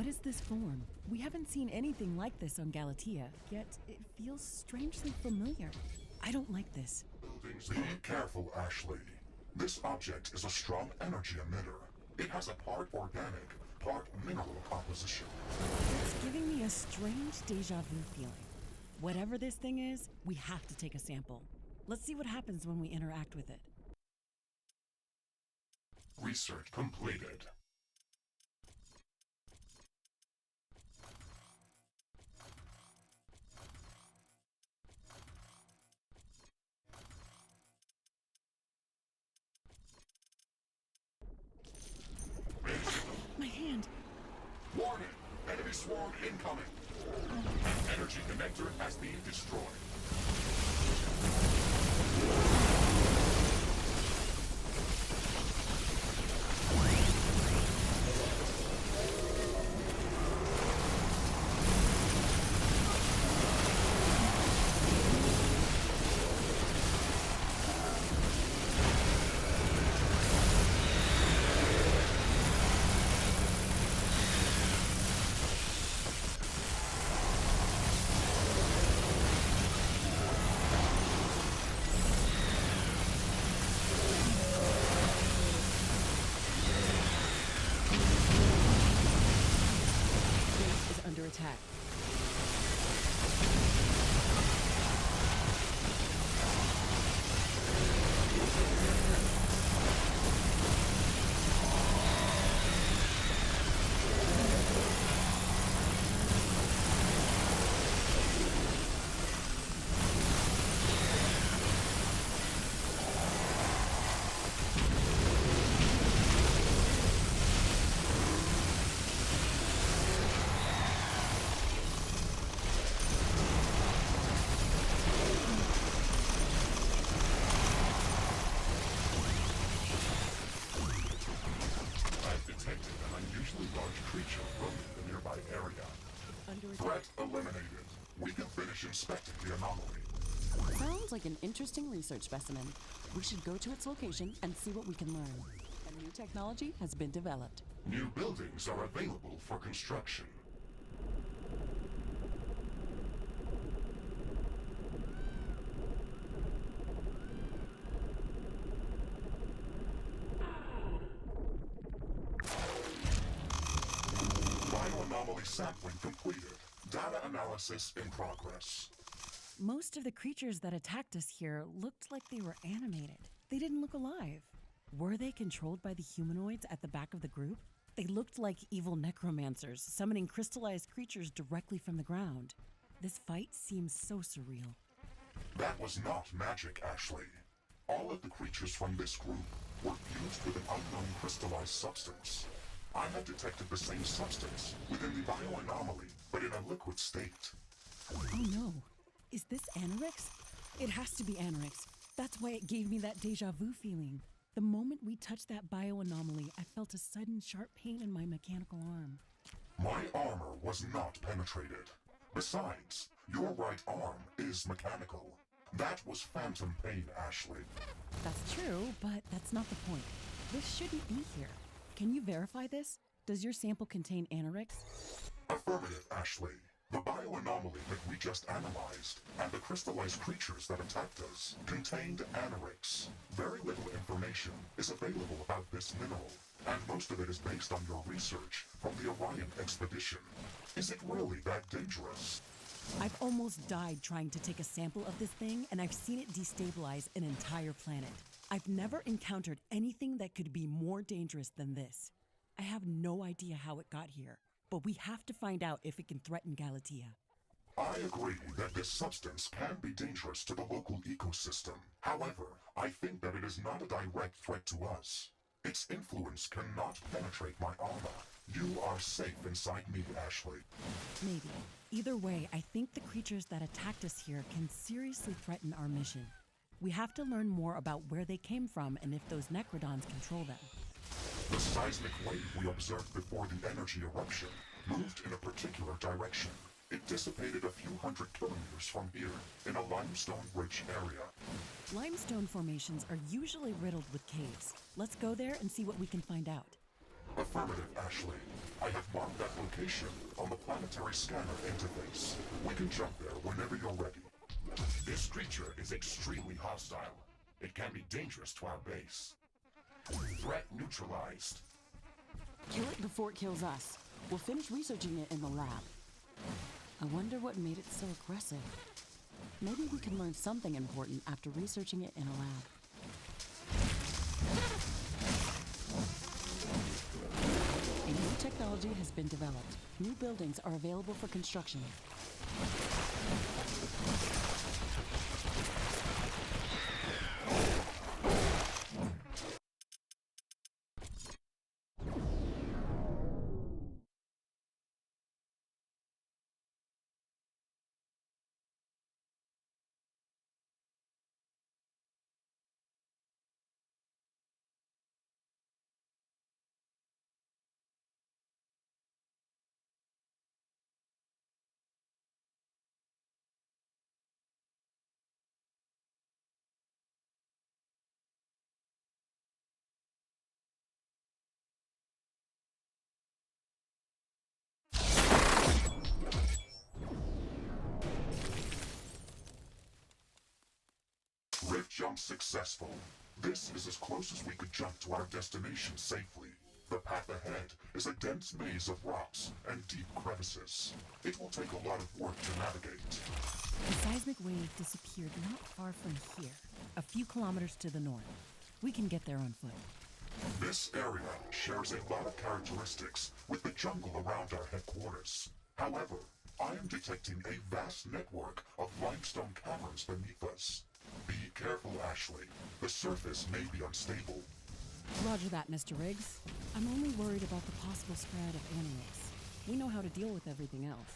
is this form? We haven't seen anything like this on Galatea, yet it feels strangely familiar. I don't like this. Be careful, Ashley. This object is a strong energy emitter. It has a part organic, part mineral composition. It's giving me a strange deja vu feeling. Whatever this thing is, we have to take a sample. Let's see what happens when we interact with it. Research completed. My hand! Warning! Enemy swarm incoming! Energy connector has been destroyed. Under attack. Creature roaming the nearby area. Under Threat attack. eliminated. We can finish inspecting the anomaly. Sounds like an interesting research specimen. We should go to its location and see what we can learn. A new technology has been developed. New buildings are available for construction. Bioanomaly sampling completed. Data analysis in progress. Most of the creatures that attacked us here looked like they were animated. They didn't look alive. Were they controlled by the humanoids at the back of the group? They looked like evil necromancers, summoning crystallized creatures directly from the ground. This fight seems so surreal. That was not magic, Ashley. All of the creatures from this group were fused with an unknown crystallized substance. I have detected the same substance within the bioanomaly, but in a liquid state. Oh no. Is this Anorix? It has to be Anorix. That's why it gave me that deja vu feeling. The moment we touched that bioanomaly, I felt a sudden sharp pain in my mechanical arm. My armor was not penetrated. Besides, your right arm is mechanical. That was phantom pain, Ashley. That's true, but that's not the point. This shouldn't be here. Can you verify this? Does your sample contain Anorix? Affirmative, Ashley. The bioanomaly that we just analyzed, and the crystallized creatures that attacked us, contained Anorix. Very little information is available about this mineral, and most of it is based on your research from the Orion expedition. Is it really that dangerous? I've almost died trying to take a sample of this thing, and I've seen it destabilize an entire planet. I've never encountered anything that could be more dangerous than this. I have no idea how it got here, but we have to find out if it can threaten Galatea. I agree that this substance can be dangerous to the local ecosystem. However, I think that it is not a direct threat to us. Its influence cannot penetrate my armor. You are safe inside me, Ashley. Maybe. Either way, I think the creatures that attacked us here can seriously threaten our mission. We have to learn more about where they came from and if those Necrodons control them. The seismic wave we observed before the energy eruption moved in a particular direction. It dissipated a few hundred kilometers from here in a limestone-rich area. Limestone formations are usually riddled with caves. Let's go there and see what we can find out. Affirmative, Ashley. I have marked that location on the planetary scanner interface. We can jump there whenever you're ready. This creature is extremely hostile. It can be dangerous to our base. Threat neutralized. Kill it before it kills us. We'll finish researching it in the lab. I wonder what made it so aggressive. Maybe we can learn something important after researching it in a lab. A new technology has been developed. New buildings are available for construction. Rift jump successful. This is as close as we could jump to our destination safely. The path ahead is a dense maze of rocks and deep crevices. It will take a lot of work to navigate. The seismic wave disappeared not far from here, a few kilometers to the north. We can get there on foot. This area shares a lot of characteristics with the jungle around our headquarters. However, I am detecting a vast network of limestone caverns beneath us. Be careful, Ashley. The surface may be unstable. Roger that, Mr. Riggs. I'm only worried about the possible spread of animals. We know how to deal with everything else.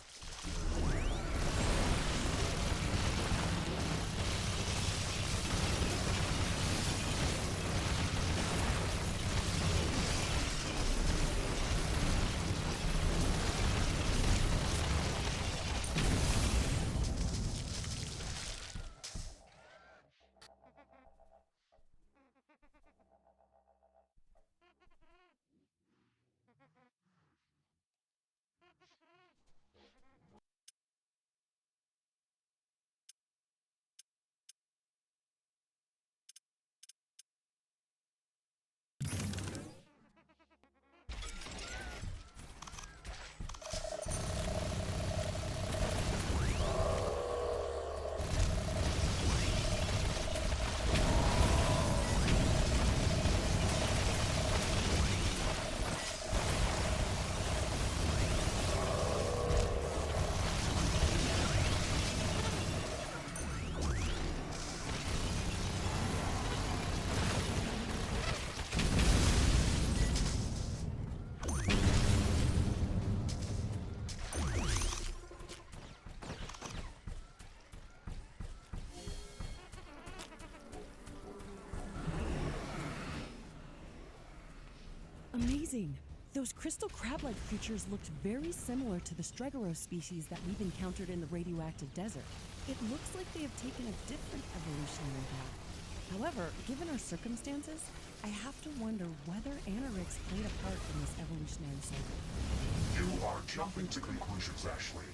Amazing! Those crystal crab-like creatures looked very similar to the Stregoros species that we've encountered in the radioactive desert. It looks like they have taken a different evolutionary path. However, given our circumstances, I have to wonder whether Anorix played a part in this evolutionary cycle. You are jumping to conclusions, Ashley.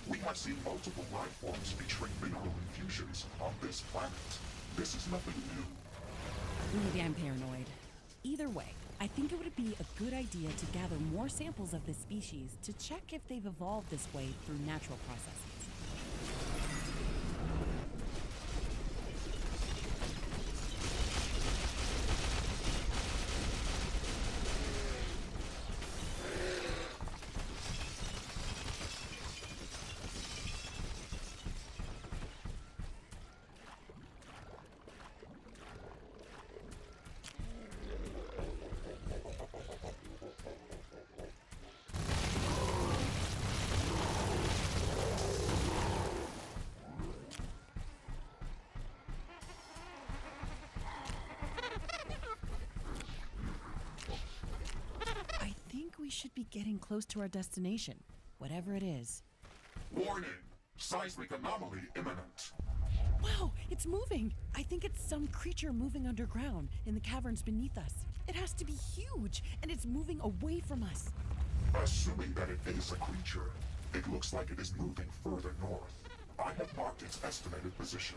We have seen multiple life forms featuring mineral infusions on this planet. This is nothing new. Maybe I'm paranoid. Either way, I think it would be a good idea to gather more samples of this species to check if they've evolved this way through natural processes. We should be getting close to our destination, whatever it is. Warning! Seismic anomaly imminent. Wow, it's moving! I think it's some creature moving underground in the caverns beneath us. It has to be huge, and it's moving away from us. Assuming that it is a creature, it looks like it is moving further north. I have marked its estimated position.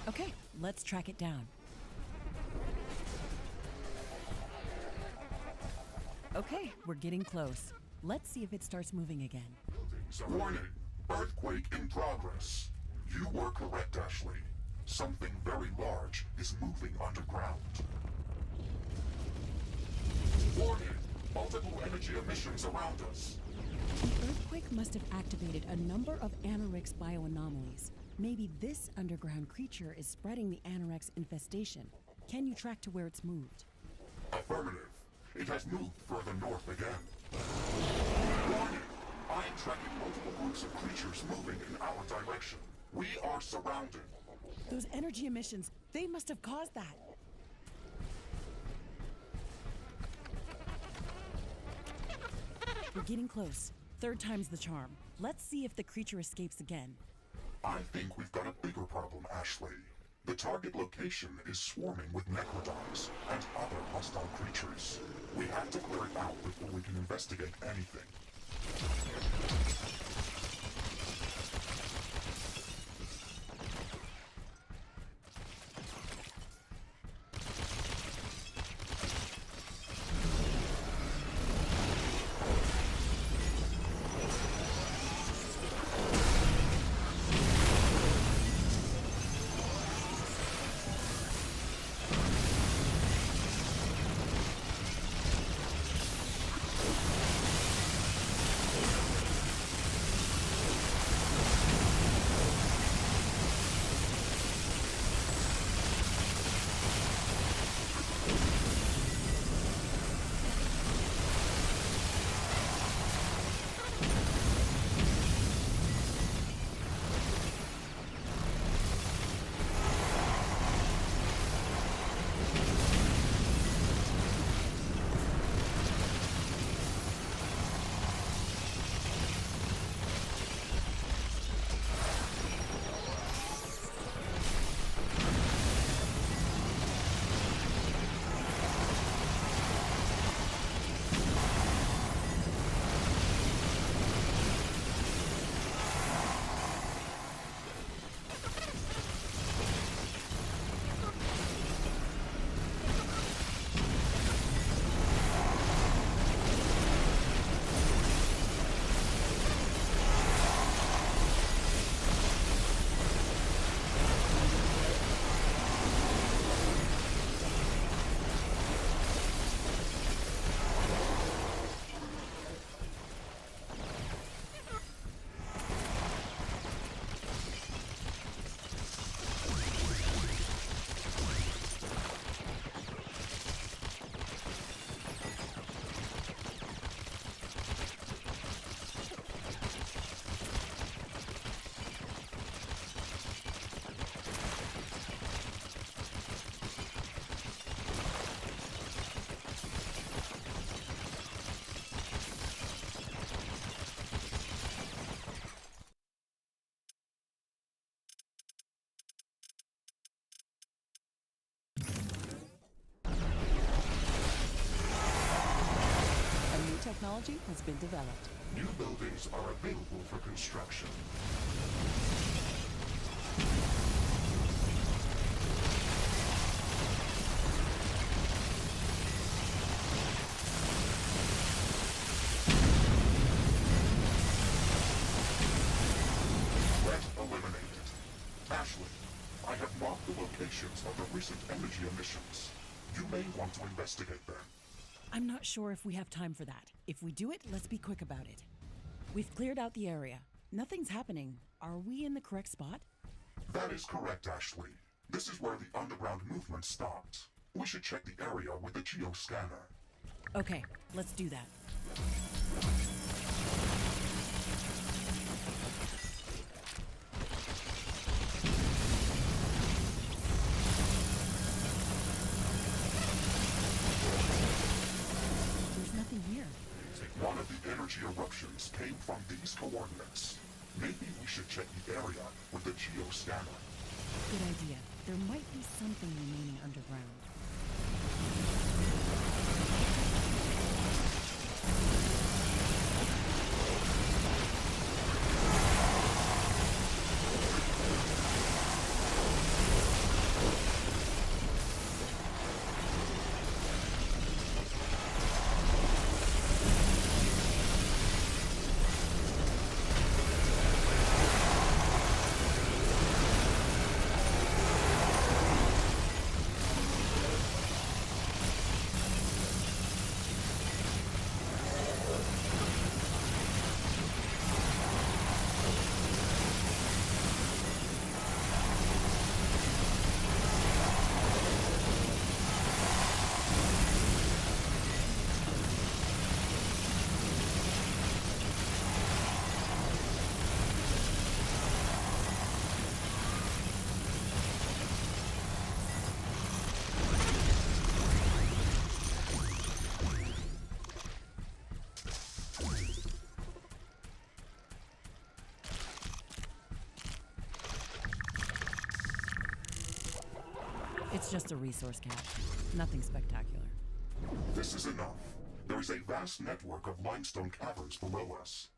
Okay, let's track it down. Okay, we're getting close. Let's see if it starts moving again. Warning! Earthquake in progress. You were correct, Ashley. Something very large is moving underground. Warning! Multiple energy emissions around us. The earthquake must have activated a number of Anorix bioanomalies. Maybe this underground creature is spreading the Anorix infestation. Can you track to where it's moved? Affirmative. It has moved further north again. Warning! I am tracking multiple groups of creatures moving in our direction. We are surrounded. Those energy emissions, they must have caused that. We're getting close. Third time's the charm. Let's see if the creature escapes again. I think we've got a bigger problem, Ashley. The target location is swarming with necrodons and other hostile creatures. We have to clear it out before we can investigate anything. Technology has been developed. New buildings are available for construction. Threat eliminated. Ashley, I have marked the locations of the recent energy emissions. You may want to investigate them. I'm not sure if we have time for that. If we do it, let's be quick about it. We've cleared out the area. Nothing's happening. Are we in the correct spot? That is correct, Ashley. This is where the underground movement stopped. We should check the area with the geoscanner. Okay, let's do that. There's nothing here. One of the energy eruptions came from these coordinates. Maybe we should check the area with the geoscanner. Good idea. There might be something remaining underground. It's just a resource cache. Nothing spectacular. This is enough. There is a vast network of limestone caverns below us.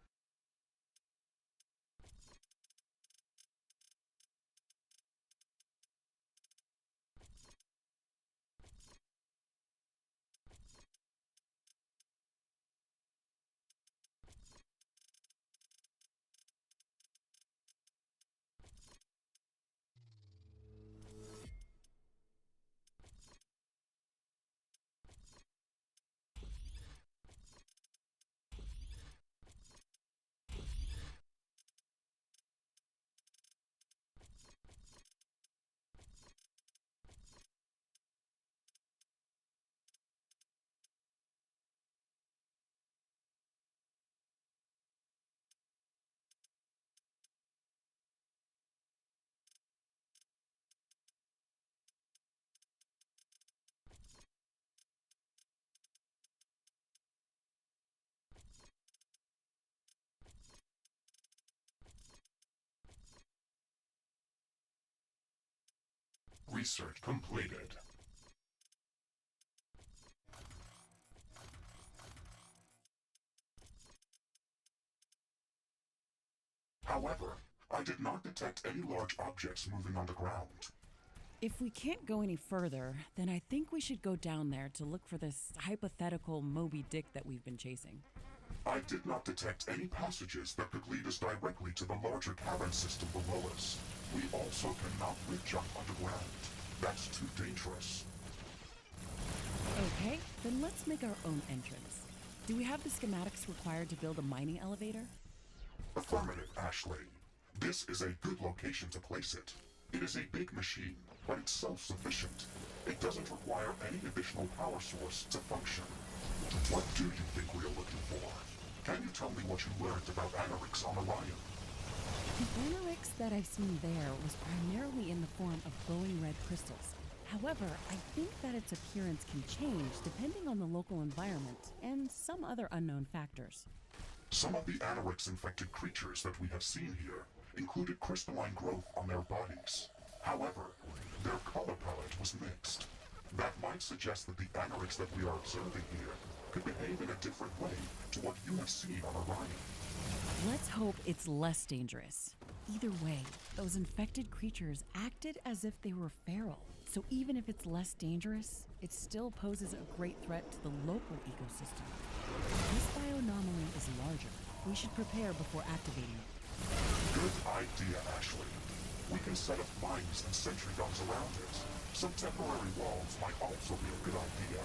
Research completed. However, I did not detect any large objects moving on the ground. If we can't go any further, then I think we should go down there to look for this hypothetical Moby Dick that we've been chasing. I did not detect any passages that could lead us directly to the larger cavern system below us. We also cannot rig jump underground. That's too dangerous. Okay, then let's make our own entrance. Do we have the schematics required to build a mining elevator? Affirmative, Ashley. This is a good location to place it. It is a big machine, but it's self-sufficient. It doesn't require any additional power source to function. What do you think we are looking for? Can you tell me what you learned about Anorix on Orion? The Anorix that I've seen there was primarily in the form of glowing red crystals. However, I think that its appearance can change depending on the local environment and some other unknown factors. Some of the Anorix-infected creatures that we have seen here included crystalline growth on their bodies. However, their color palette was mixed. That might suggest that the Anorix that we are observing here could behave in a different way to what you have seen on Orion. Let's hope it's less dangerous. Either way, those infected creatures acted as if they were feral. So even if it's less dangerous, it still poses a great threat to the local ecosystem. This bioanomaly is larger. We should prepare before activating it. Good idea, Ashley. We can set up mines and sentry guns around it. Some temporary walls might also be a good idea.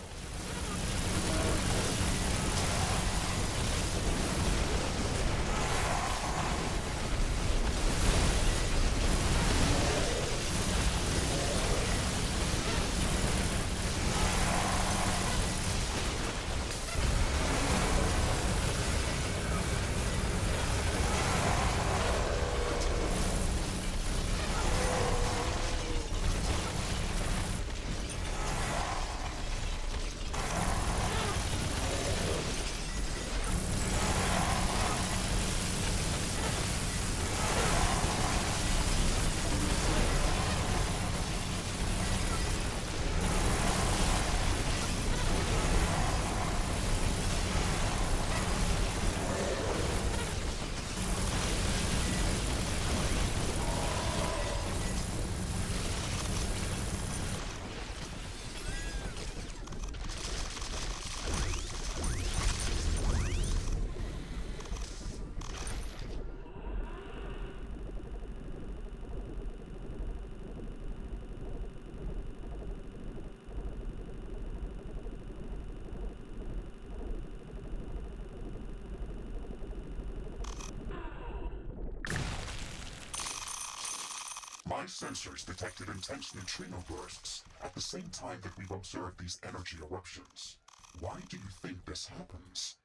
My sensors detected intense neutrino bursts at the same time that we've observed these energy eruptions. Why do you think this happens?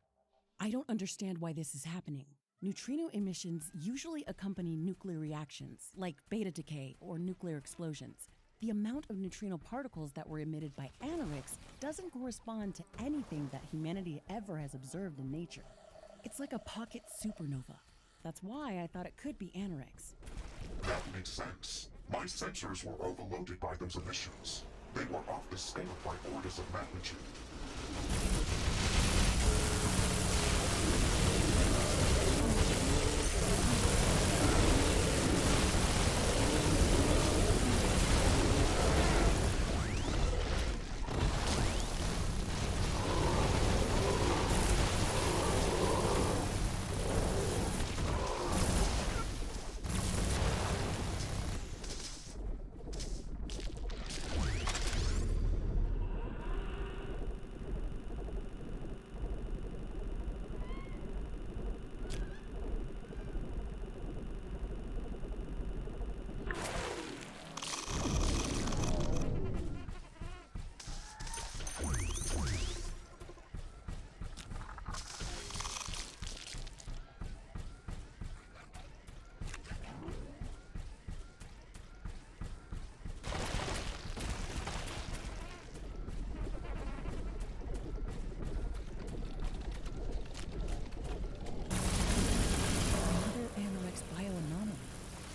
I don't understand why this is happening. Neutrino emissions usually accompany nuclear reactions, like beta decay or nuclear explosions. The amount of neutrino particles that were emitted by anoraks doesn't correspond to anything that humanity ever has observed in nature. It's like a pocket supernova. That's why I thought it could be anoraks. That makes sense. My sensors were overloaded by those emissions. They were off the scale by orders of magnitude.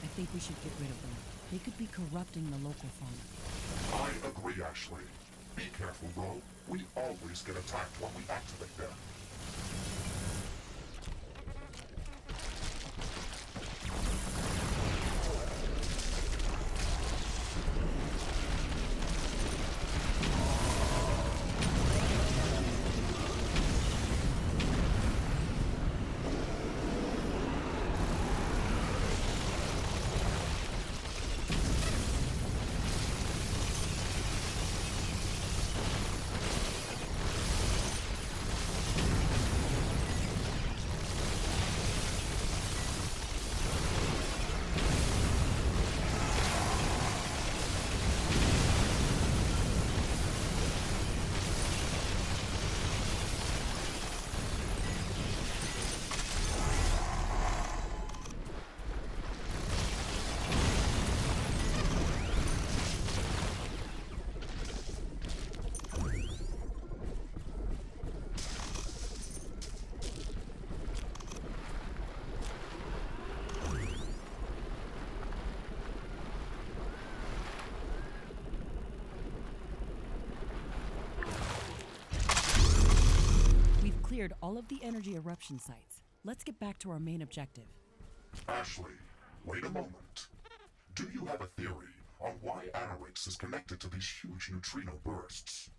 I think we should get rid of them. They could be corrupting the local fauna. I agree, Ashley. Be careful, though. We always get attacked when we activate them. Cleared all of the energy eruption sites. Let's get back to our main objective. Ashley, wait a moment. Do you have a theory on why Anorix is connected to these huge neutrino bursts?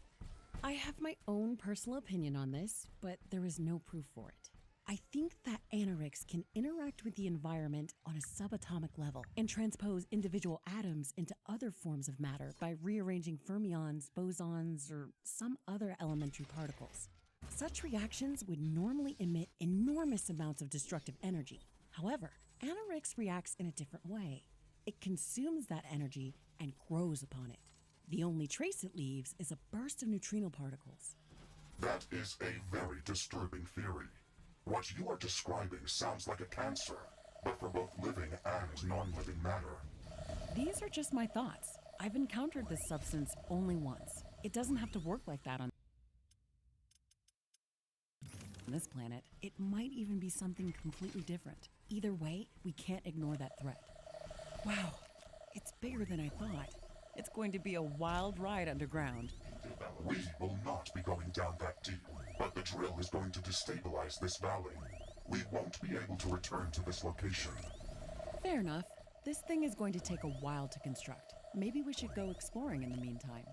I have my own personal opinion on this, but there is no proof for it. I think that Anorix can interact with the environment on a subatomic level and transpose individual atoms into other forms of matter by rearranging fermions, bosons, or some other elementary particles. Such reactions would normally emit enormous amounts of destructive energy. However, Anorix reacts in a different way. It consumes that energy and grows upon it. The only trace it leaves is a burst of neutrino particles. That is a very disturbing theory. What you are describing sounds like a cancer, but for both living and non-living matter. These are just my thoughts. I've encountered this substance only once. It doesn't have to work like that on this planet. It might even be something completely different. Either way, we can't ignore that threat. Wow, it's bigger than I thought. It's going to be a wild ride underground. We will not be going down that deep, but the drill is going to destabilize this valley. We won't be able to return to this location. Fair enough. This thing is going to take a while to construct. Maybe we should go exploring in the meantime.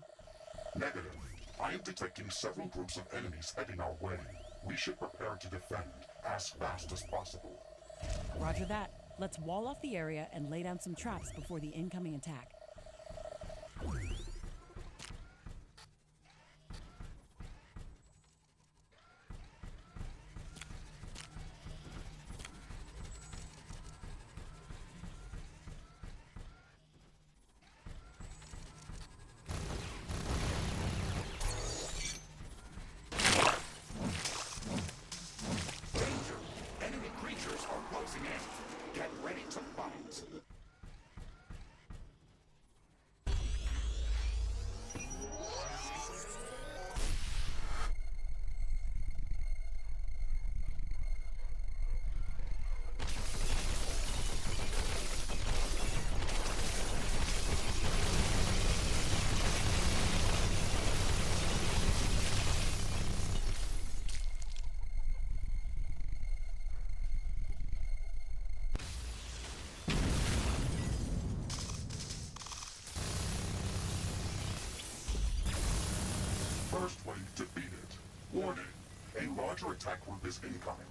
Negative. I am detecting several groups of enemies heading our way. We should prepare to defend as fast as possible. Roger that. Let's wall off the area and lay down some traps before the incoming attack. larger attack group is incoming.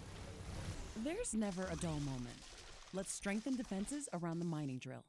There's never a dull moment. Let's strengthen defenses around the mining drill.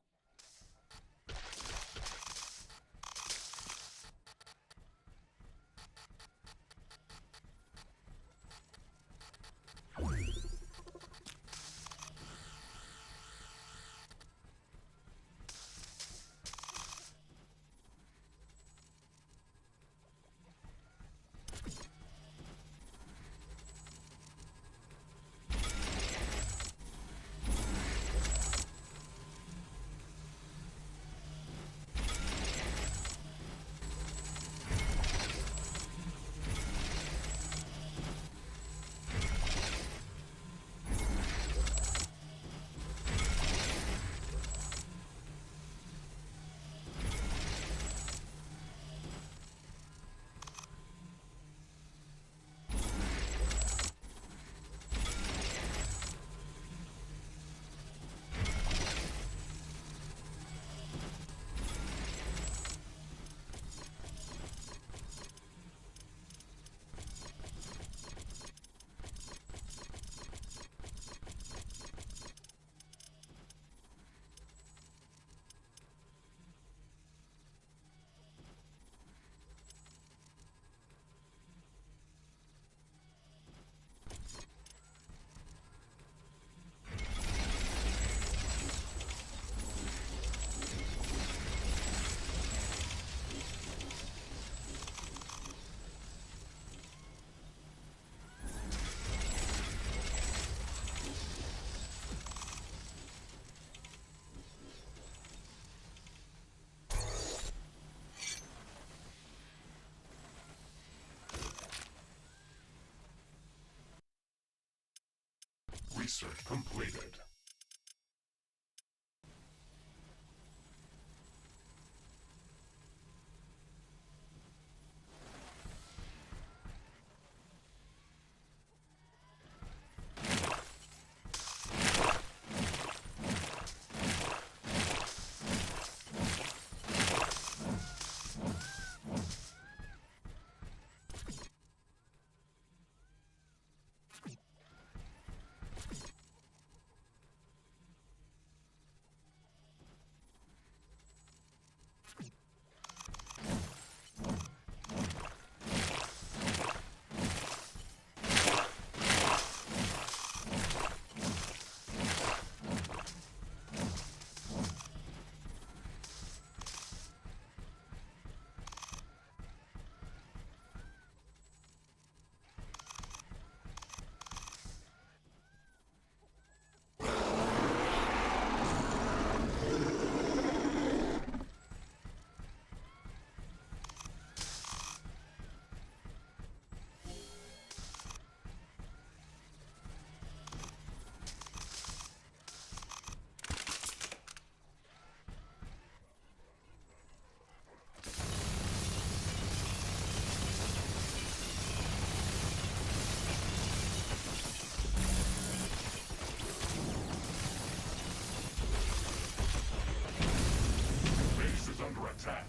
Research completed. Attack.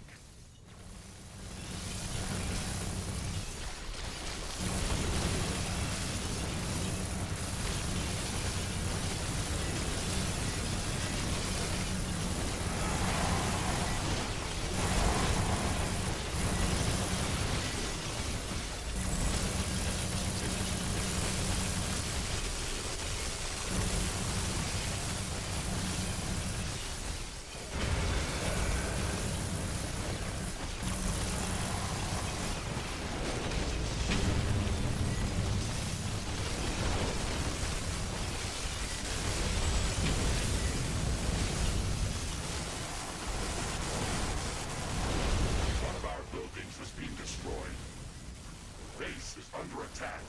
Base is under attack.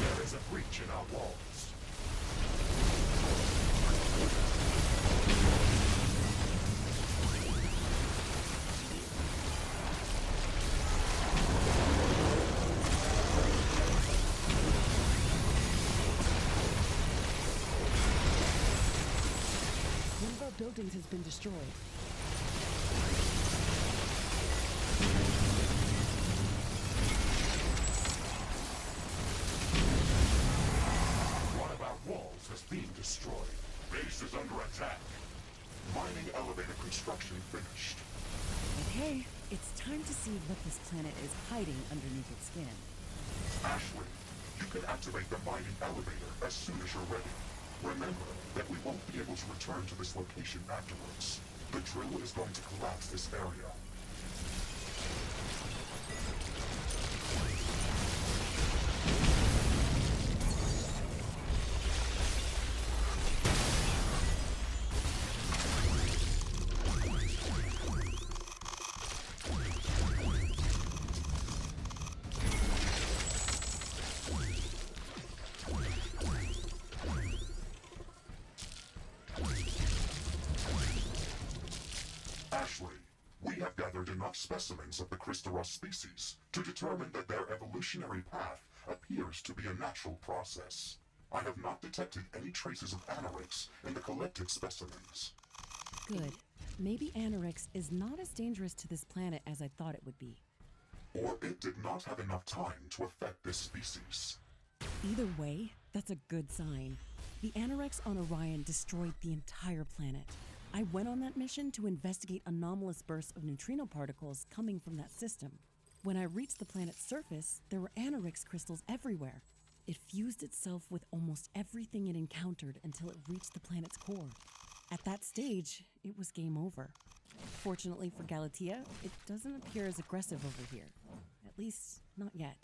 There is a breach in our walls. buildings has been destroyed. What about walls has been destroyed? Base is under attack. Mining elevator construction finished. Okay, it's time to see what this planet is hiding underneath its skin. Ashley, you can activate the mining elevator as soon as you're ready. Remember that we won't be able to return to this location afterwards. The drill is going to collapse this area. Ashley, we have gathered enough specimens of the Christoros species to determine that their evolutionary path appears to be a natural process. I have not detected any traces of anoraks in the collected specimens. Good. Maybe Anorix is not as dangerous to this planet as I thought it would be. Or it did not have enough time to affect this species. Either way, that's a good sign. The Anoraks on Orion destroyed the entire planet. I went on that mission to investigate anomalous bursts of neutrino particles coming from that system. When I reached the planet's surface, there were Anorix crystals everywhere. It fused itself with almost everything it encountered until it reached the planet's core. At that stage, it was game over. Fortunately for Galatea, it doesn't appear as aggressive over here. At least, not yet.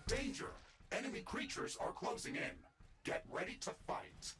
Danger! Enemy creatures are closing in. Get ready to fight.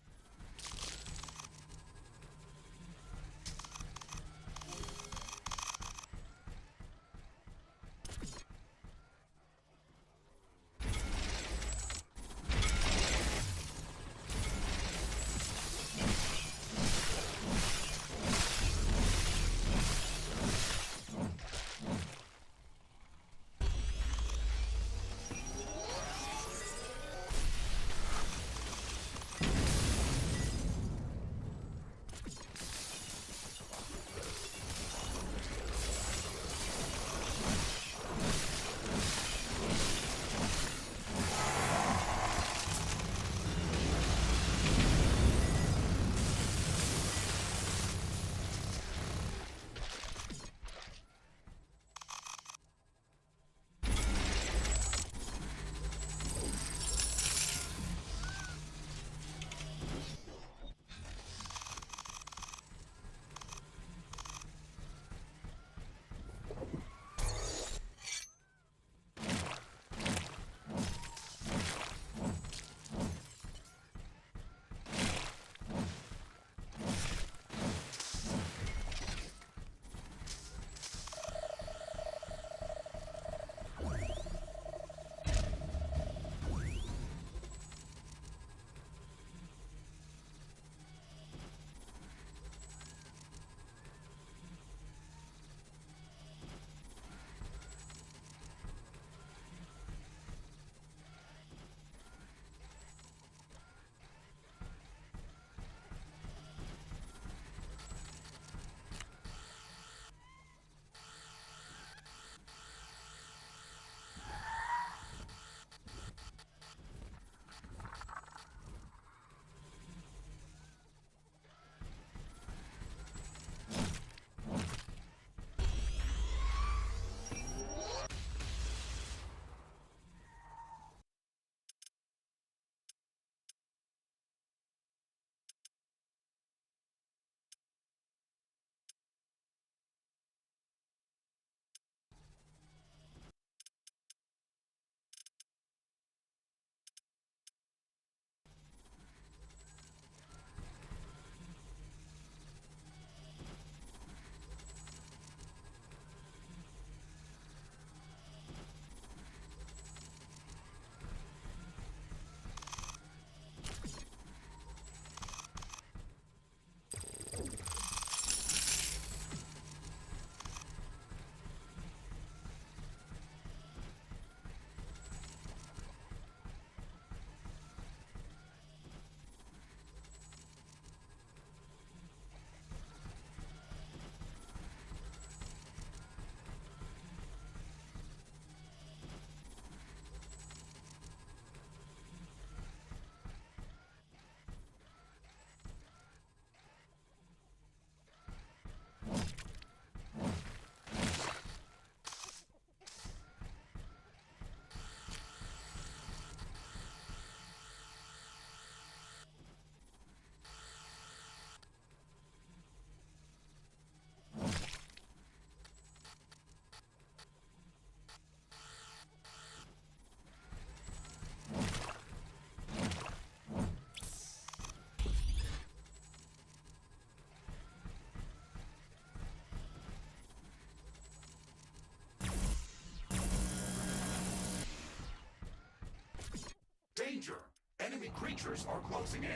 enemy creatures are closing in.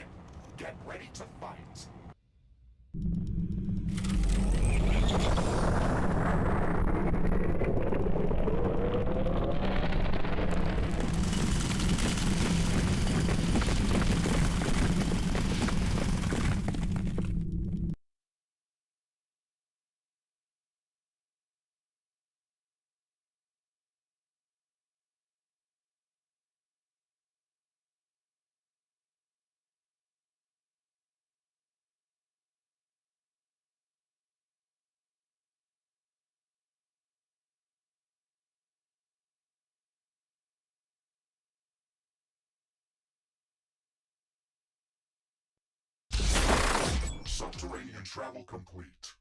Get ready to fight. Subterranean travel complete.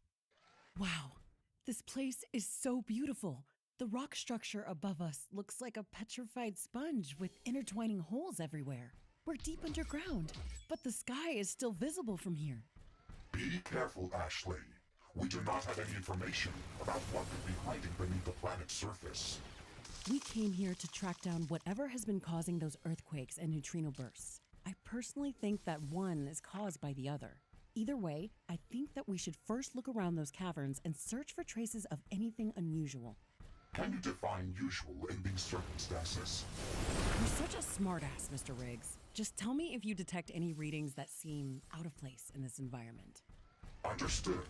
Wow, this place is so beautiful. The rock structure above us looks like a petrified sponge with intertwining holes everywhere. We're deep underground, but the sky is still visible from here. Be careful, Ashley. We do not have any information about what could be hiding beneath the planet's surface. We came here to track down whatever has been causing those earthquakes and neutrino bursts. I personally think that one is caused by the other. Either way, I think that we should first look around those caverns and search for traces of anything unusual. Can you define usual in these circumstances? You're such a smartass, Mr. Riggs. Just tell me if you detect any readings that seem out of place in this environment. Understood.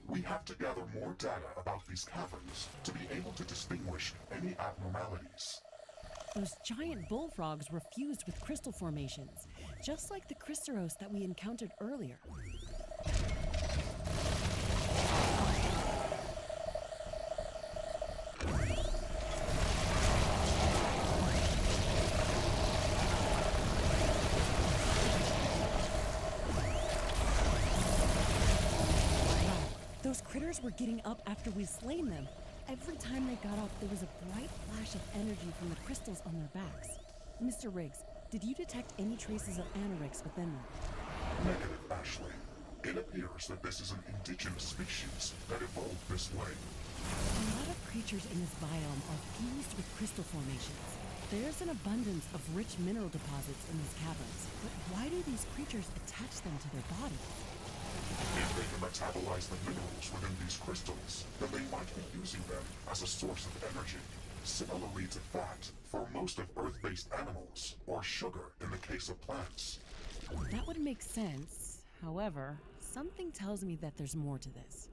We have to gather more data about these caverns to be able to distinguish any abnormalities. Those giant bullfrogs were fused with crystal formations, just like the Cristeros that we encountered earlier. Those critters were getting up after we slain them. Every time they got up, there was a bright flash of energy from the crystals on their backs. Mr. Riggs, did you detect any traces of anorix within them? Negative, Ashley. It appears that this is an indigenous species that evolved this way. A lot of creatures in this biome are fused with crystal formations. There's an abundance of rich mineral deposits in these caverns, but why do these creatures attach them to their bodies? If they can metabolize the minerals within these crystals, then they might be using them as a source of energy, similarly to fat for most of Earth-based animals, or sugar in the case of plants. That would make sense. However, something tells me that there's more to this.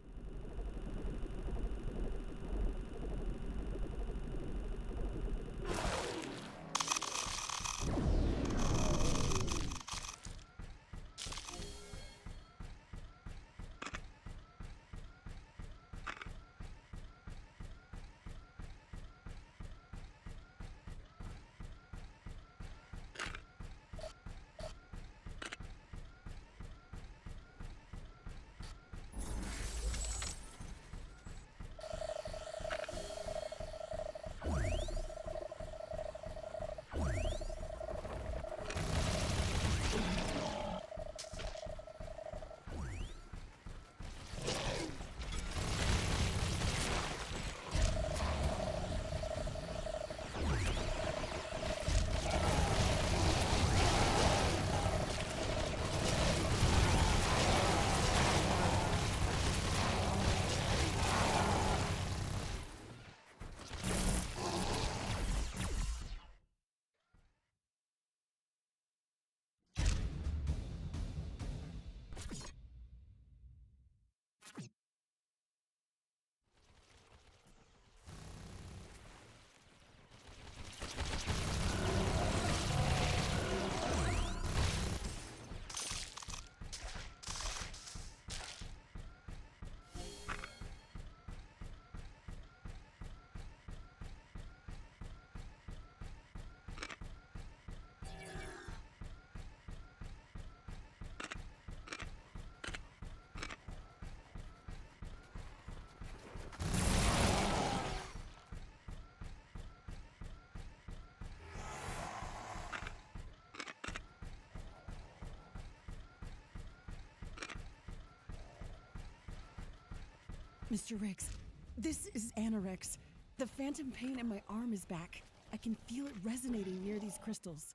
Mr. Riggs, this is anorix. The phantom pain in my arm is back. I can feel it resonating near these crystals.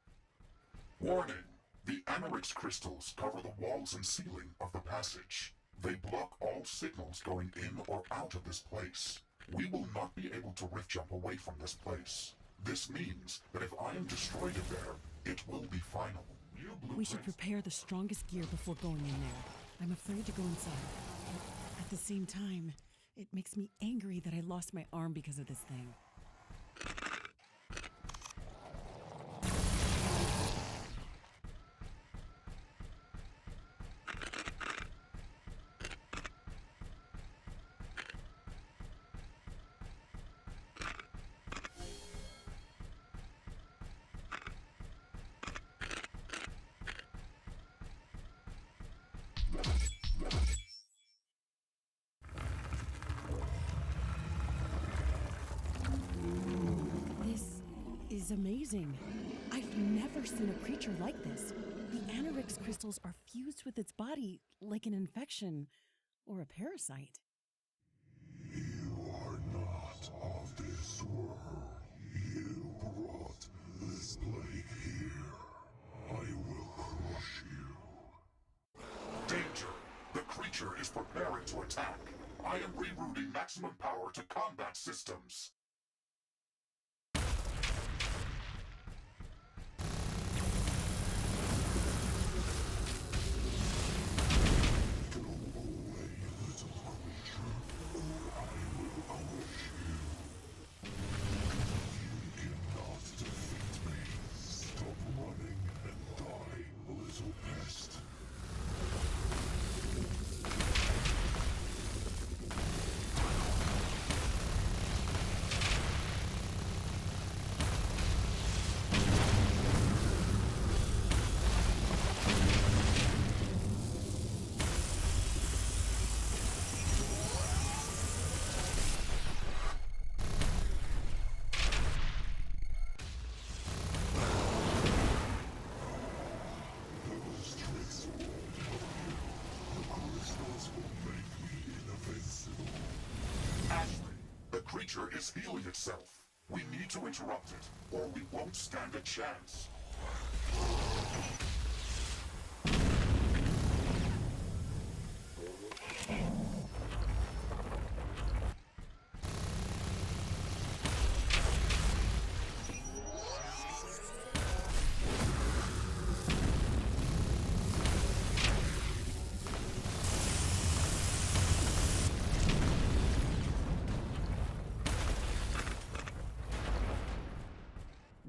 Warning! The Anorix crystals cover the walls and ceiling of the passage. They block all signals going in or out of this place. We will not be able to rift jump away from this place. This means that if I am destroyed in there, it will be final. We should prepare the strongest gear before going in there. I'm afraid to go inside. But at the same time, it makes me angry that I lost my arm because of this thing. Is amazing. I've never seen a creature like this. The Anorix crystals are fused with its body like an infection or a parasite. You are not of this world. You brought this plague here. I will crush you. Danger! The creature is preparing to attack. I am rerouting maximum power to combat systems. The creature is healing itself. We need to interrupt it, or we won't stand a chance.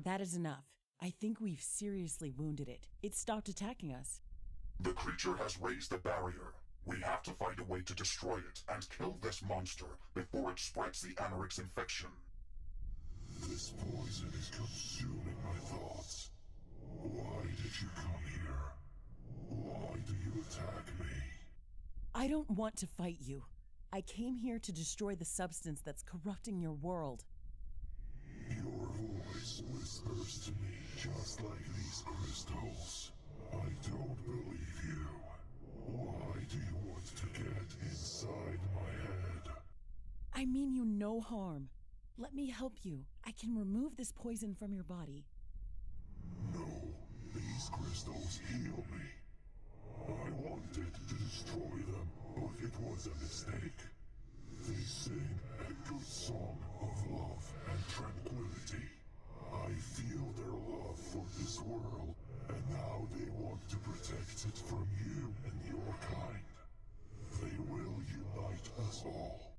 That is enough. I think we've seriously wounded it. It stopped attacking us. The creature has raised the barrier. We have to find a way to destroy it and kill this monster before it spreads the Anorix infection. This poison is consuming my thoughts. Why did you come here? Why do you attack me? I don't want to fight you. I came here to destroy the substance that's corrupting your world. Your voice whispers to me just like these crystals. I don't believe you. Why do you want to get inside my head? I mean you no harm. Let me help you. I can remove this poison from your body. No, these crystals heal me. I wanted to destroy them, but it was a mistake. They sing a good song of love and tranquility. I feel their love for this world, and now they want to protect it from you and your kind. They will unite us all.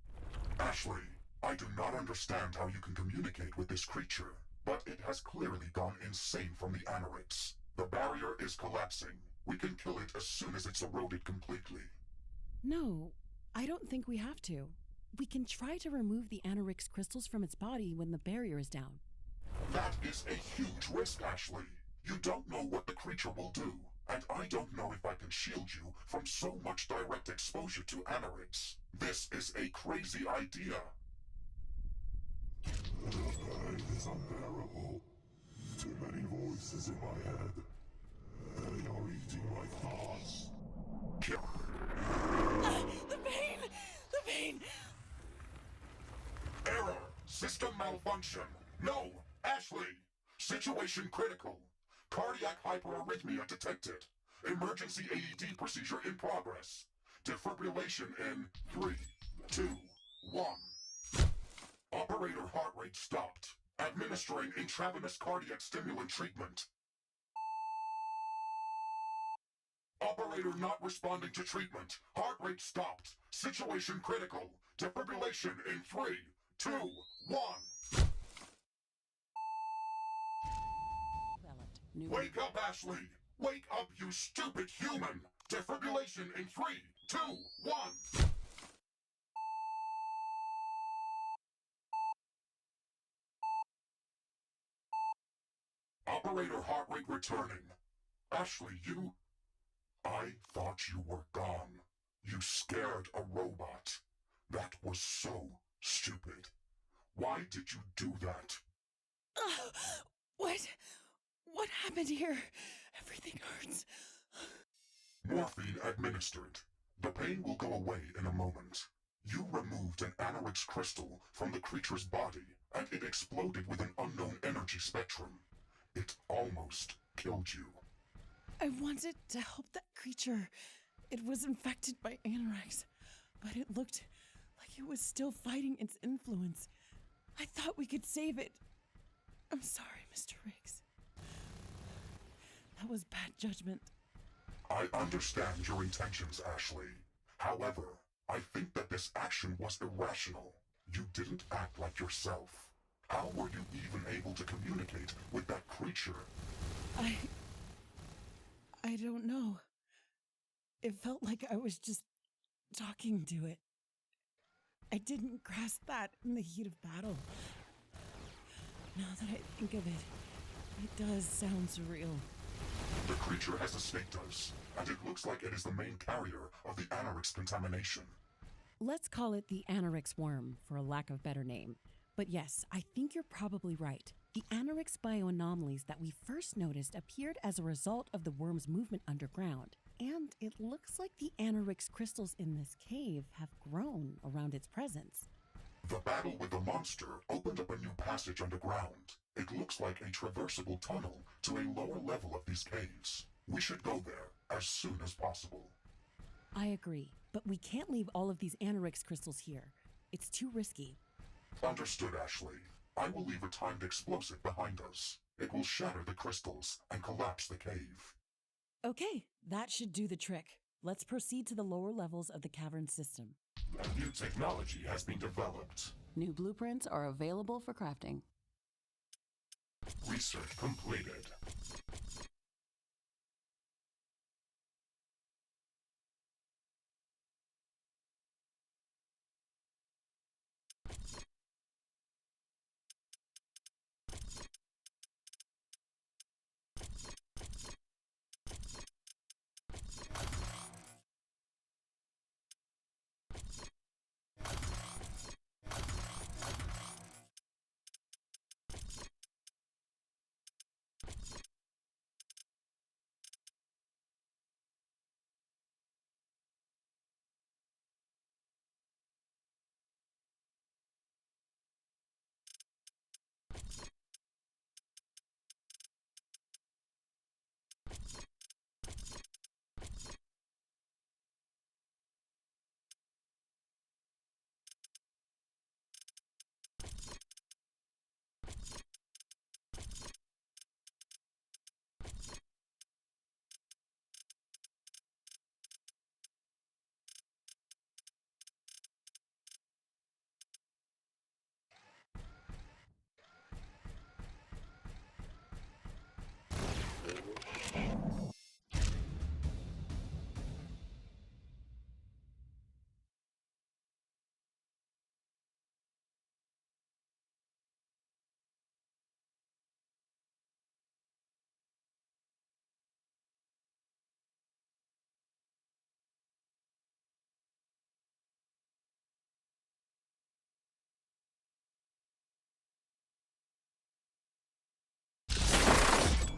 Ashley, I do not understand how you can communicate with this creature, but it has clearly gone insane from the Anorix. The barrier is collapsing. We can kill it as soon as it's eroded completely. No, I don't think we have to. We can try to remove the Anorix crystals from its body when the barrier is down. That is a huge risk, Ashley. You don't know what the creature will do, and I don't know if I can shield you from so much direct exposure to Anorix. This is a crazy idea. The pain is unbearable. Too many voices in my head. They are eating my thoughts. Kill. The pain! The pain! Error! System malfunction! No! Ashley! Situation critical! Cardiac hyperarrhythmia detected. Emergency AED procedure in progress. Defibrillation in 3, 2, 1. Operator heart rate stopped. Administering intravenous cardiac stimulant treatment. Operator not responding to treatment. Heart rate stopped. Situation critical. Defibrillation in 3, 2, 1. Wake up, Ashley! Wake up, you stupid human! Defibrillation in 3, 2, 1. Operator heart rate returning. Ashley, you... I thought you were gone. You scared a robot. That was so stupid. Why did you do that? What? What happened here? Everything hurts. Morphine administered. The pain will go away in a moment. You removed an Anorix crystal from the creature's body, and it exploded with an unknown energy spectrum. It almost killed you. I wanted to help that creature. It was infected by Anoraks, but it looked like it was still fighting its influence. I thought we could save it. I'm sorry, Mr. Riggs. That was bad judgment. I understand your intentions, Ashley. However, I think that this action was irrational. You didn't act like yourself. How were you even able to communicate with that creature? I don't know. It felt like I was just talking to it. I didn't grasp that in the heat of battle. Now that I think of it, it does sound surreal. The creature has escaped us, and it looks like it is the main carrier of the Anorix contamination. Let's call it the Anorix worm, for a lack of better name. But yes, I think you're probably right. The Anorix bioanomalies that we first noticed appeared as a result of the worm's movement underground. And it looks like the Anorix crystals in this cave have grown around its presence. The battle with the monster opened up a new passage underground. It looks like a traversable tunnel to a lower level of these caves. We should go there as soon as possible. I agree, but we can't leave all of these Anorix crystals here. It's too risky. Understood, Ashley. I will leave a timed explosive behind us. It will shatter the crystals and collapse the cave. Okay, that should do the trick. Let's proceed to the lower levels of the cavern system. A new technology has been developed. New blueprints are available for crafting. Research completed.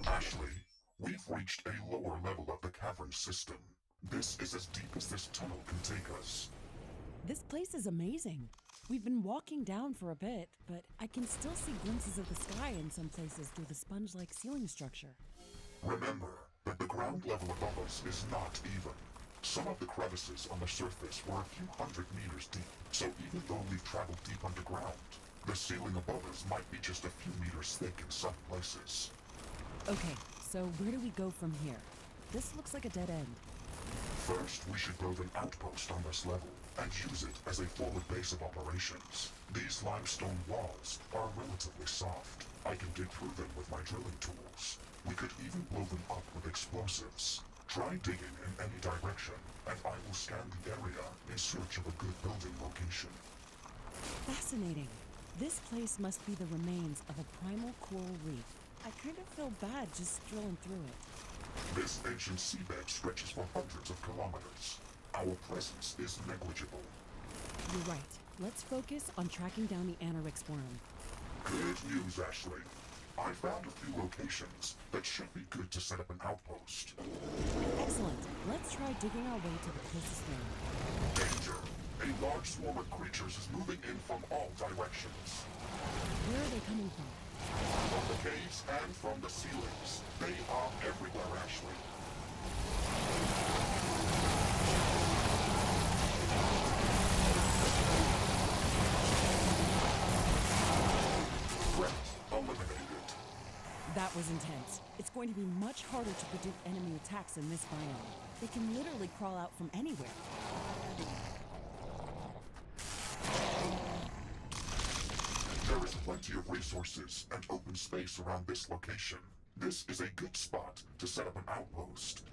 Ashley, we've reached a lower level of the cavern system. This is as deep as this tunnel can take us. This place is amazing. We've been walking down for a bit, but I can still see glimpses of the sky in some places through the sponge-like ceiling structure. Remember that the ground level above us is not even. Some of the crevices on the surface were a few hundred meters deep, so even though we've traveled deep underground, the ceiling above us might be just a few meters thick in some places. Okay, so where do we go from here? This looks like a dead end. First, we should build an outpost on this level and use it as a forward base of operations. These limestone walls are relatively soft. I can dig through them with my drilling tools. We could even blow them up with explosives. Try digging in any direction, and I will scan the area in search of a good building location. Fascinating. This place must be the remains of a primal coral reef. I kind of feel bad just drilling through it. This ancient seabed stretches for hundreds of kilometers. Our presence is negligible. You're right. Let's focus on tracking down the Anorix worm. Good news, Ashley. I found a few locations that should be good to set up an outpost. Excellent. Let's try digging our way to the closest one. Danger! A large swarm of creatures is moving in from all directions. Where are they coming from? From the caves and from the ceilings. They are everywhere, Ashley. Threat eliminated. That was intense. It's going to be much harder to predict enemy attacks in this biome. They can literally crawl out from anywhere. There is plenty of resources and open space around this location. This is a good spot to set up an outpost.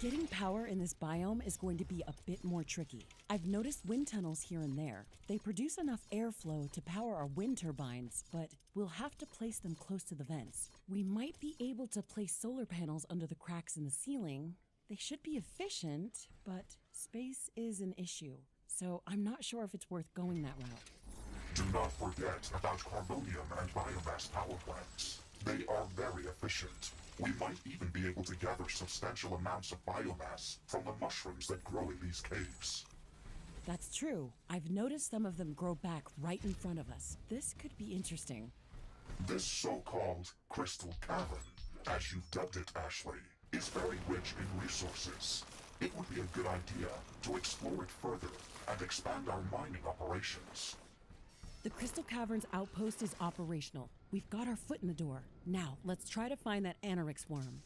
Getting power in this biome is going to be a bit more tricky. I've noticed wind tunnels here and there. They produce enough airflow to power our wind turbines, but we'll have to place them close to the vents. We might be able to place solar panels under the cracks in the ceiling. They should be efficient, but space is an issue. So I'm not sure if it's worth going that route. Do not forget about carbonium and biomass power plants. They are very efficient. We might even be able to gather substantial amounts of biomass from the mushrooms that grow in these caves. That's true. I've noticed some of them grow back right in front of us. This could be interesting. This so-called crystal cavern, as you've dubbed it, Ashley, is very rich in resources. It would be a good idea to explore it further and expand our mining operations. The Crystal Cavern's outpost is operational. We've got our foot in the door. Now, let's try to find that Anorix worm.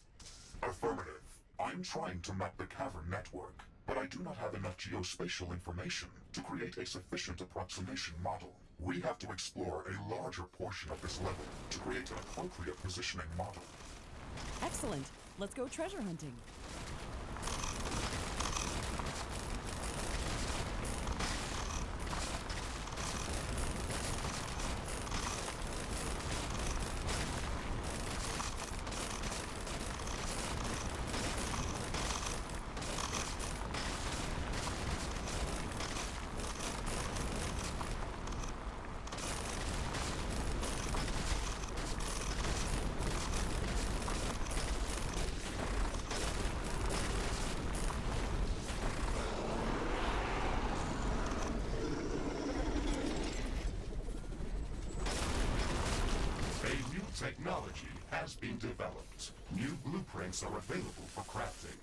Affirmative. I'm trying to map the cavern network, but I do not have enough geospatial information to create a sufficient approximation model. We have to explore a larger portion of this level to create an appropriate positioning model. Excellent. Let's go treasure hunting. Technology has been developed. New blueprints are available for crafting.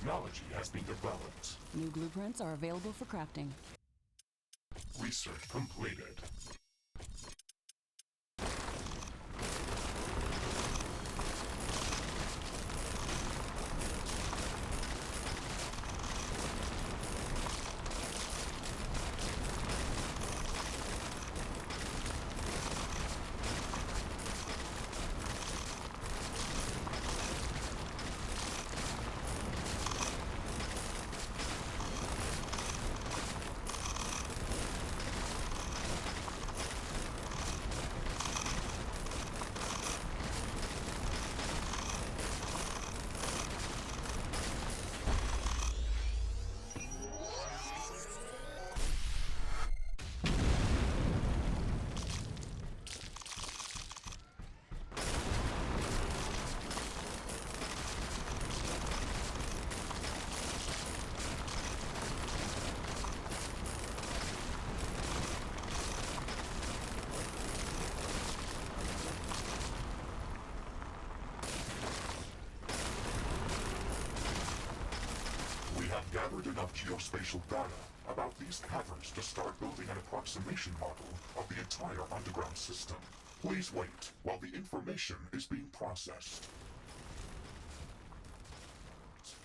technology has been developed. New blueprints are available for crafting. Research completed. We have gathered enough geospatial data about these caverns to start building an approximation model of the entire underground system. Please wait while the information is being processed.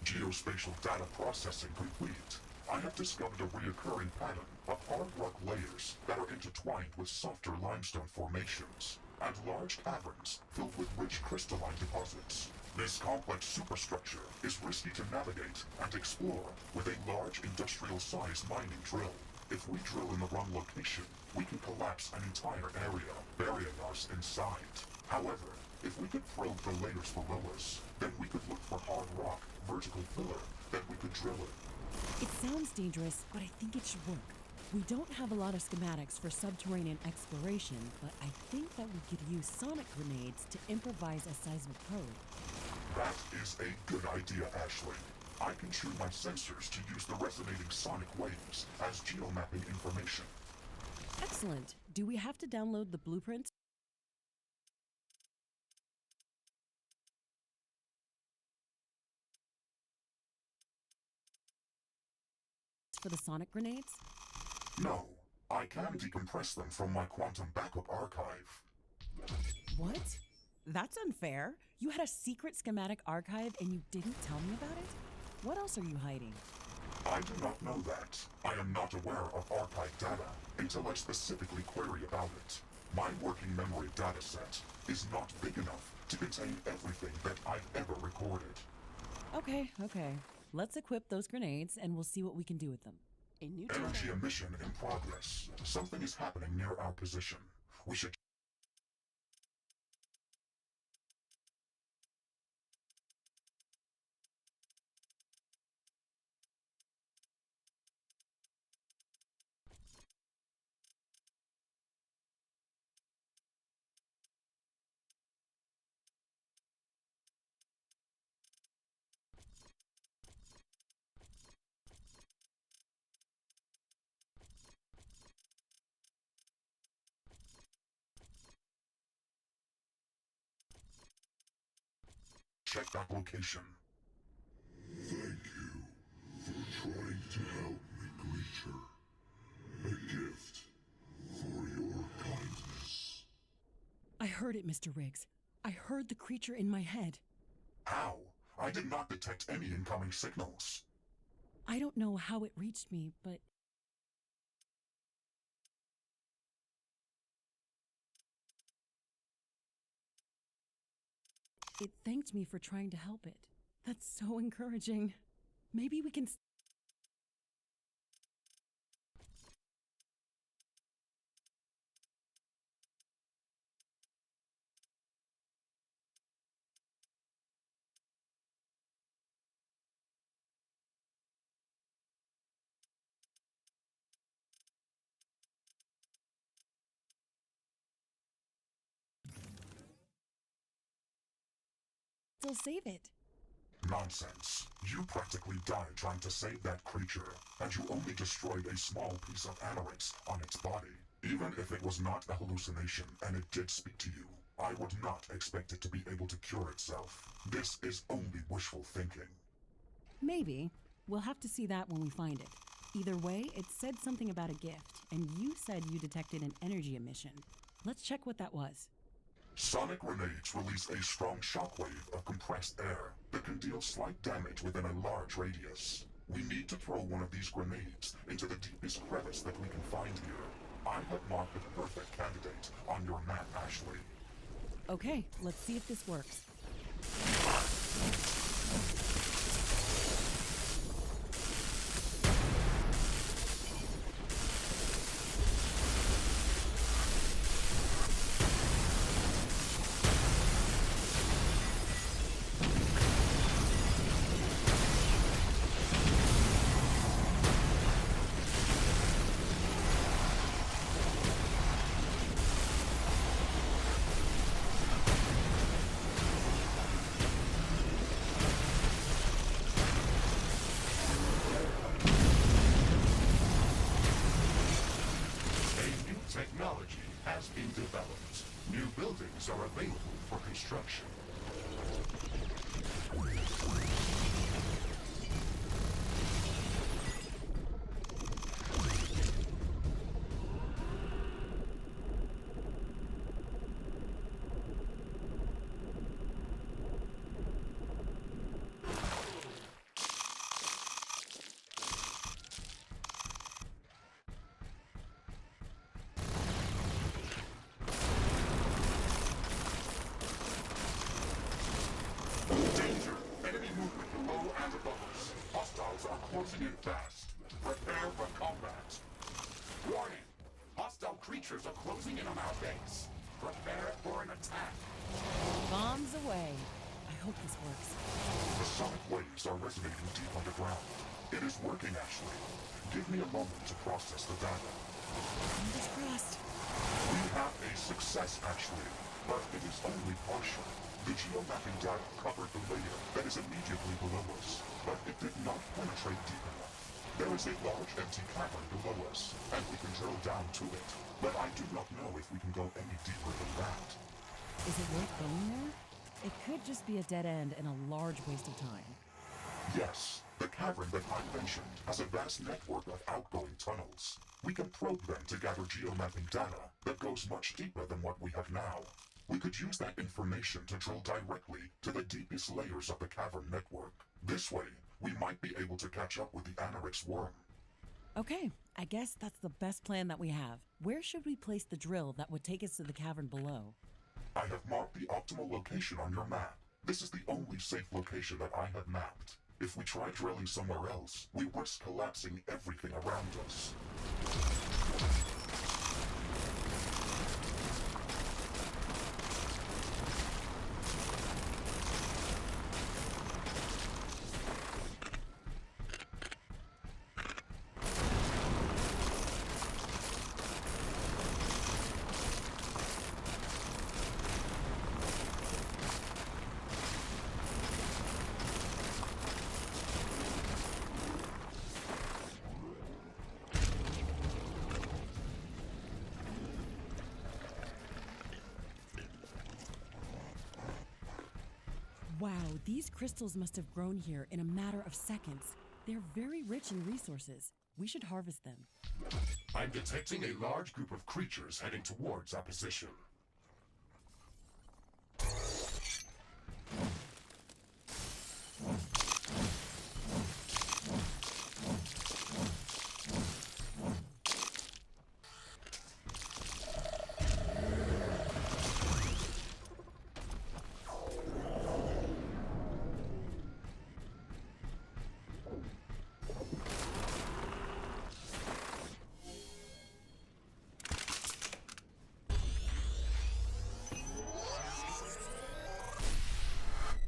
Geospatial data processing complete. I have discovered a recurring pattern of hard rock layers that are intertwined with softer limestone formations and large caverns filled with rich crystalline deposits. This complex superstructure is risky to navigate and explore with a large industrial-sized mining drill. If we drill in the wrong location, we can collapse an entire area, burying us inside. However, if we could probe the layers below us, then we could look for hard rock, vertical filler that we could drill in. It sounds dangerous, but I think it should work. We don't have a lot of schematics for subterranean exploration, but I think that we could use sonic grenades to improvise a seismic probe. That is a good idea, Ashley. I can tune my sensors to use the resonating sonic waves as geomapping information. Excellent. Do we have to download the blueprints for the sonic grenades? No, I can decompress them from my quantum backup archive. What? That's unfair. You had a secret schematic archive and you didn't tell me about it? What else are you hiding? I do not know that. I am not aware of archive data until I specifically query about it. My working memory dataset is not big enough to contain everything that I've ever recorded. Okay. Let's equip those grenades and we'll see what we can do with them. A new Energy emission in progress. Something is happening near our position. We should check that location. Thank you for trying to help me, creature. A gift for your kindness. I heard it, Mr. Riggs. I heard the creature in my head. How? I did not detect any incoming signals. I don't know how it reached me, but it thanked me for trying to help it. That's so encouraging. Maybe we can still save it. Nonsense. You practically died trying to save that creature, and you only destroyed a small piece of anorix on its body. Even if it was not a hallucination and it did speak to you, I would not expect it to be able to cure itself. This is only wishful thinking. Maybe. We'll have to see that when we find it. Either way, it said something about a gift, and you said you detected an energy emission. Let's check what that was. Sonic grenades release a strong shockwave of compressed air that can deal slight damage within a large radius. We need to throw one of these grenades into the deepest crevice that we can find here. I have marked the perfect candidate on your map, Ashley. Okay, let's see if this works. Technology has been developed. New buildings are available for construction. Danger! Enemy movement below and above us. Hostiles are closing in fast. Prepare for combat. Warning! Hostile creatures are closing in on our base. Prepare for an attack. Bombs away. I hope this works. The sonic waves are resonating deep underground. It is working, Ashley. Give me a moment to process the data. Fingers crossed. We have a success, Ashley, but it is only partial. The geomapping data covered the layer that is immediately below us, but it did not penetrate deep enough. There is a large empty cavern below us, and we can drill down to it, but I do not know if we can go any deeper than that. Is it worth going there? It could just be a dead end and a large waste of time. Yes, the cavern that I mentioned has a vast network of outgoing tunnels. We can probe them to gather geomapping data that goes much deeper than what we have now. We could use that information to drill directly to the deepest layers of the cavern network. This way, we might be able to catch up with the Anorix worm. Okay, I guess that's the best plan that we have. Where should we place the drill that would take us to the cavern below? I have marked the optimal location on your map. This is the only safe location that I have mapped. If we try drilling somewhere else, we risk collapsing everything around us. Wow, these crystals must have grown here in a matter of seconds. They're very rich in resources. We should harvest them. I'm detecting a large group of creatures heading towards our position.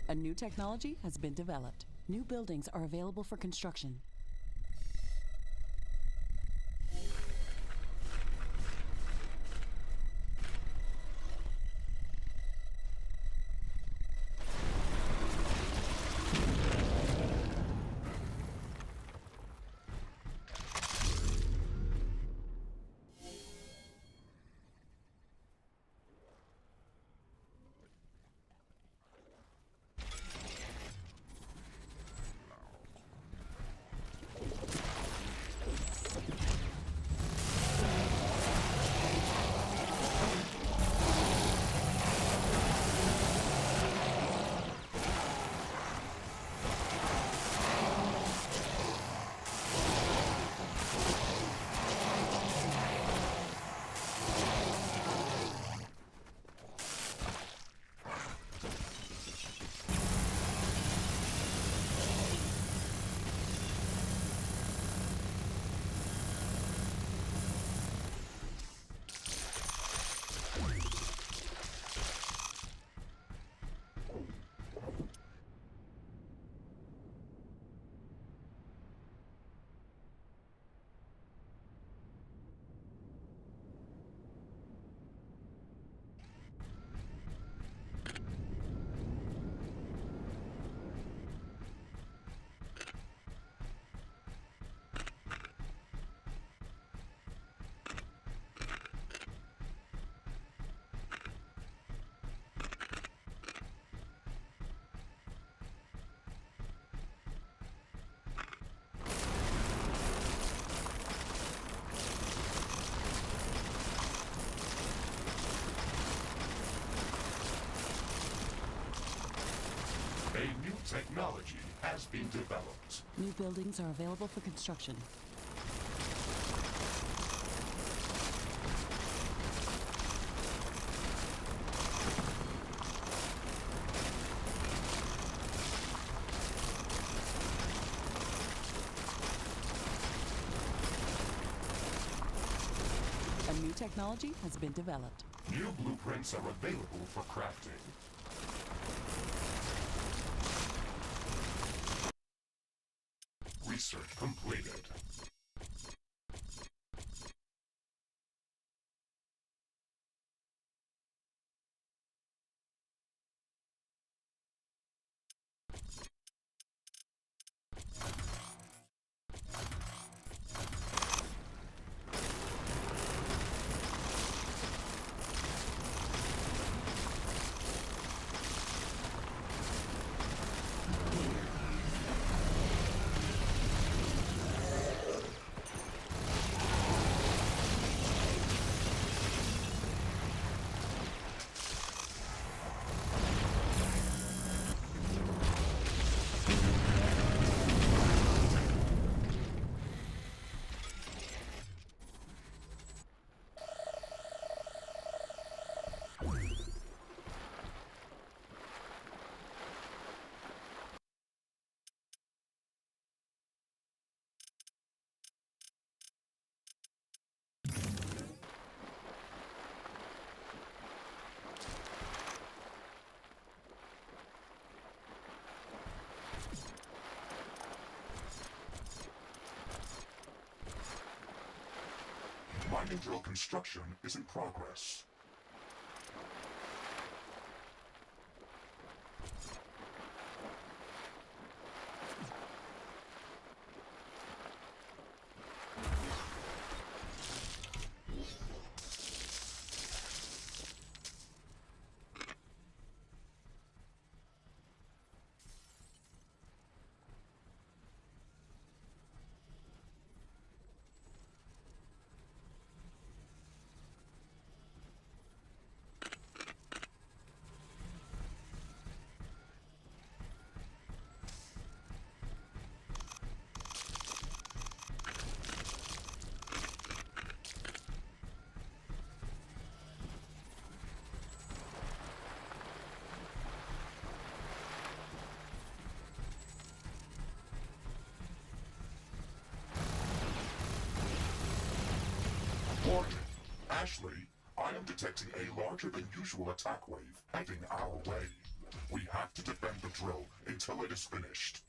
A new technology has been developed. New buildings are available for construction. technology has been developed. New buildings are available for construction. A new technology has been developed. New blueprints are available for crafting. Research completed. Mining drill construction is in progress. Warning. Ashley, I am detecting a larger than usual attack wave heading our way. We have to defend the drill until it is finished.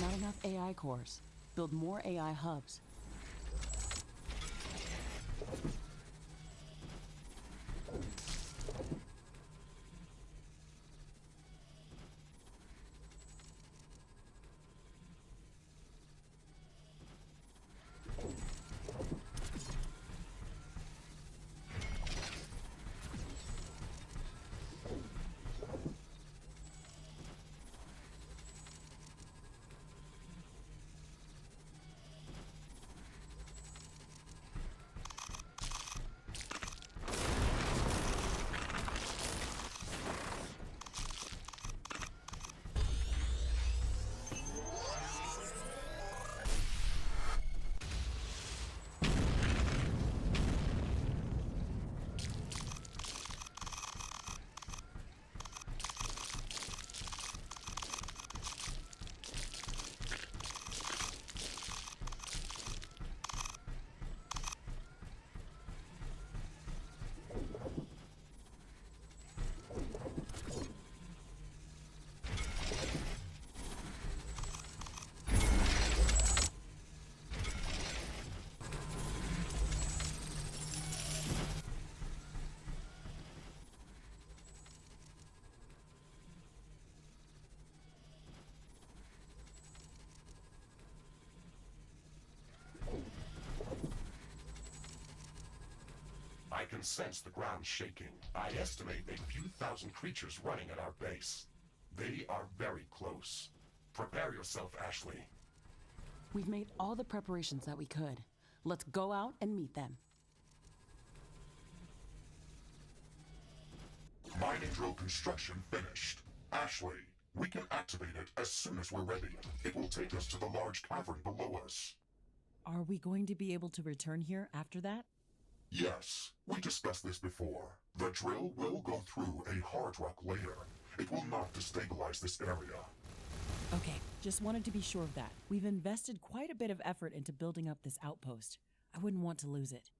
Not enough AI cores. Build more AI hubs. I can sense the ground shaking. I estimate a few thousand creatures running at our base. They are very close. Prepare yourself, Ashley. We've made all the preparations that we could. Let's go out and meet them. Mining drill construction finished. Ashley, we can activate it as soon as we're ready. It will take us to the large cavern below us. Are we going to be able to return here after that? Yes, we discussed this before. The drill will go through a hard rock layer. It will not destabilize this area. Okay, just wanted to be sure of that. We've invested quite a bit of effort into building up this outpost. I wouldn't want to lose it.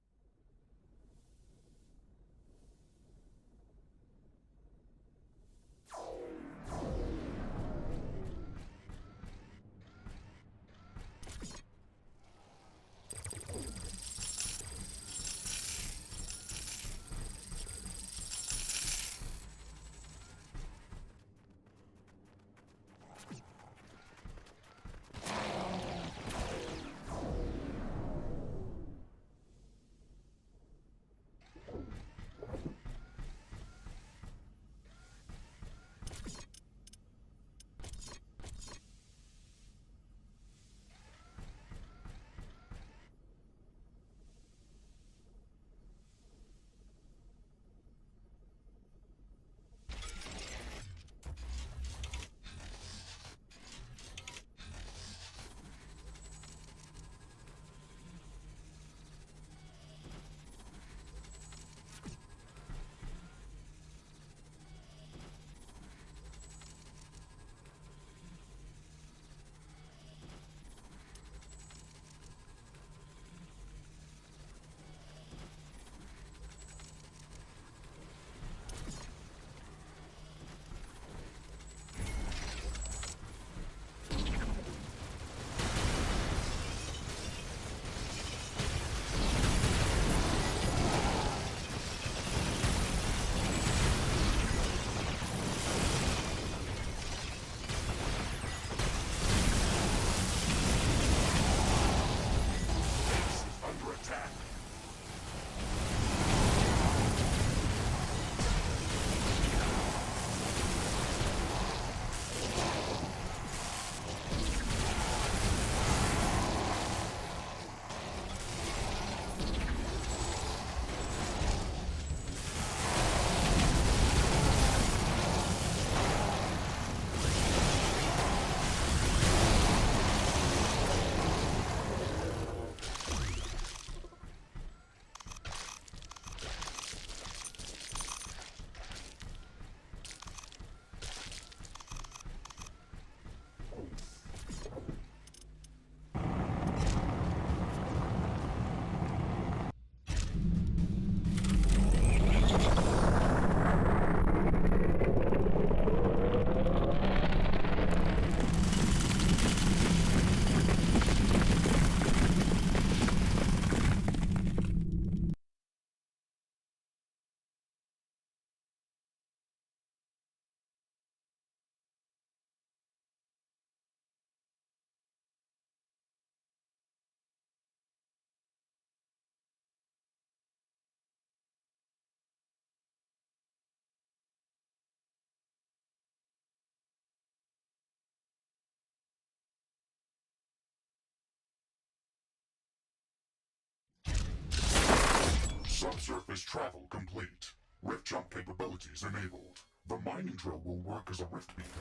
Subsurface travel complete. Rift jump capabilities enabled. The mining drill will work as a rift beacon.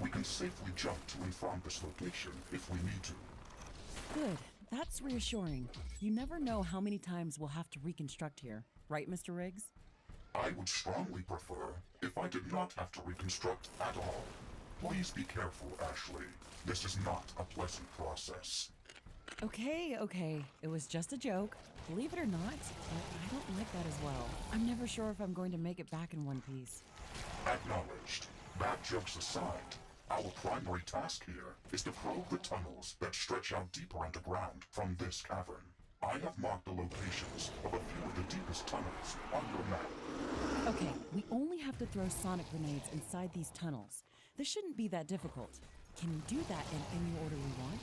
We can safely jump to and from this location if we need to. Good. That's reassuring. You never know how many times we'll have to reconstruct here. Right, Mr. Riggs? I would strongly prefer if I did not have to reconstruct at all. Please be careful, Ashley. This is not a pleasant process. Okay. It was just a joke. Believe it or not, but I don't like that as well. I'm never sure if I'm going to make it back in one piece. Acknowledged. Bad jokes aside, our primary task here is to probe the tunnels that stretch out deeper underground from this cavern. I have marked the locations of a few of the deepest tunnels on your map. Okay, we only have to throw sonic grenades inside these tunnels. This shouldn't be that difficult. Can you do that in any order we want?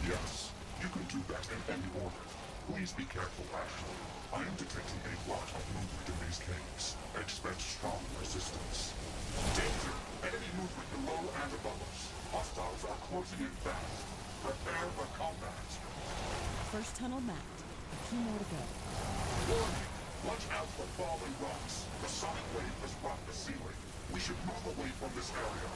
Yes, you can do that in any order. Please be careful, Ashley. I am detecting a lot of movement in these caves. Expect strong resistance. Danger! Enemy movement below and above us. Hostiles are closing in fast. Prepare for combat. First tunnel mapped. A few more to go. Warning! Watch out for falling rocks. The sonic wave has rocked the ceiling. We should move away from this area.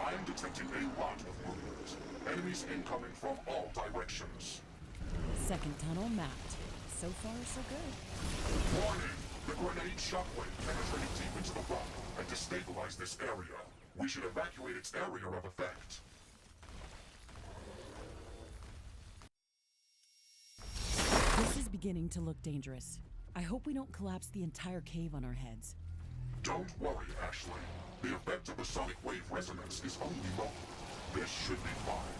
I am detecting a lot of movement. Enemies incoming from all directions. Second tunnel mapped. So far, so good. Warning! The grenade shockwave penetrated deep into the rock and destabilized this area. We should evacuate its area of effect. This is beginning to look dangerous. I hope we don't collapse the entire cave on our heads. Don't worry, Ashley. The effect of the sonic wave resonance is only local. This should be fine.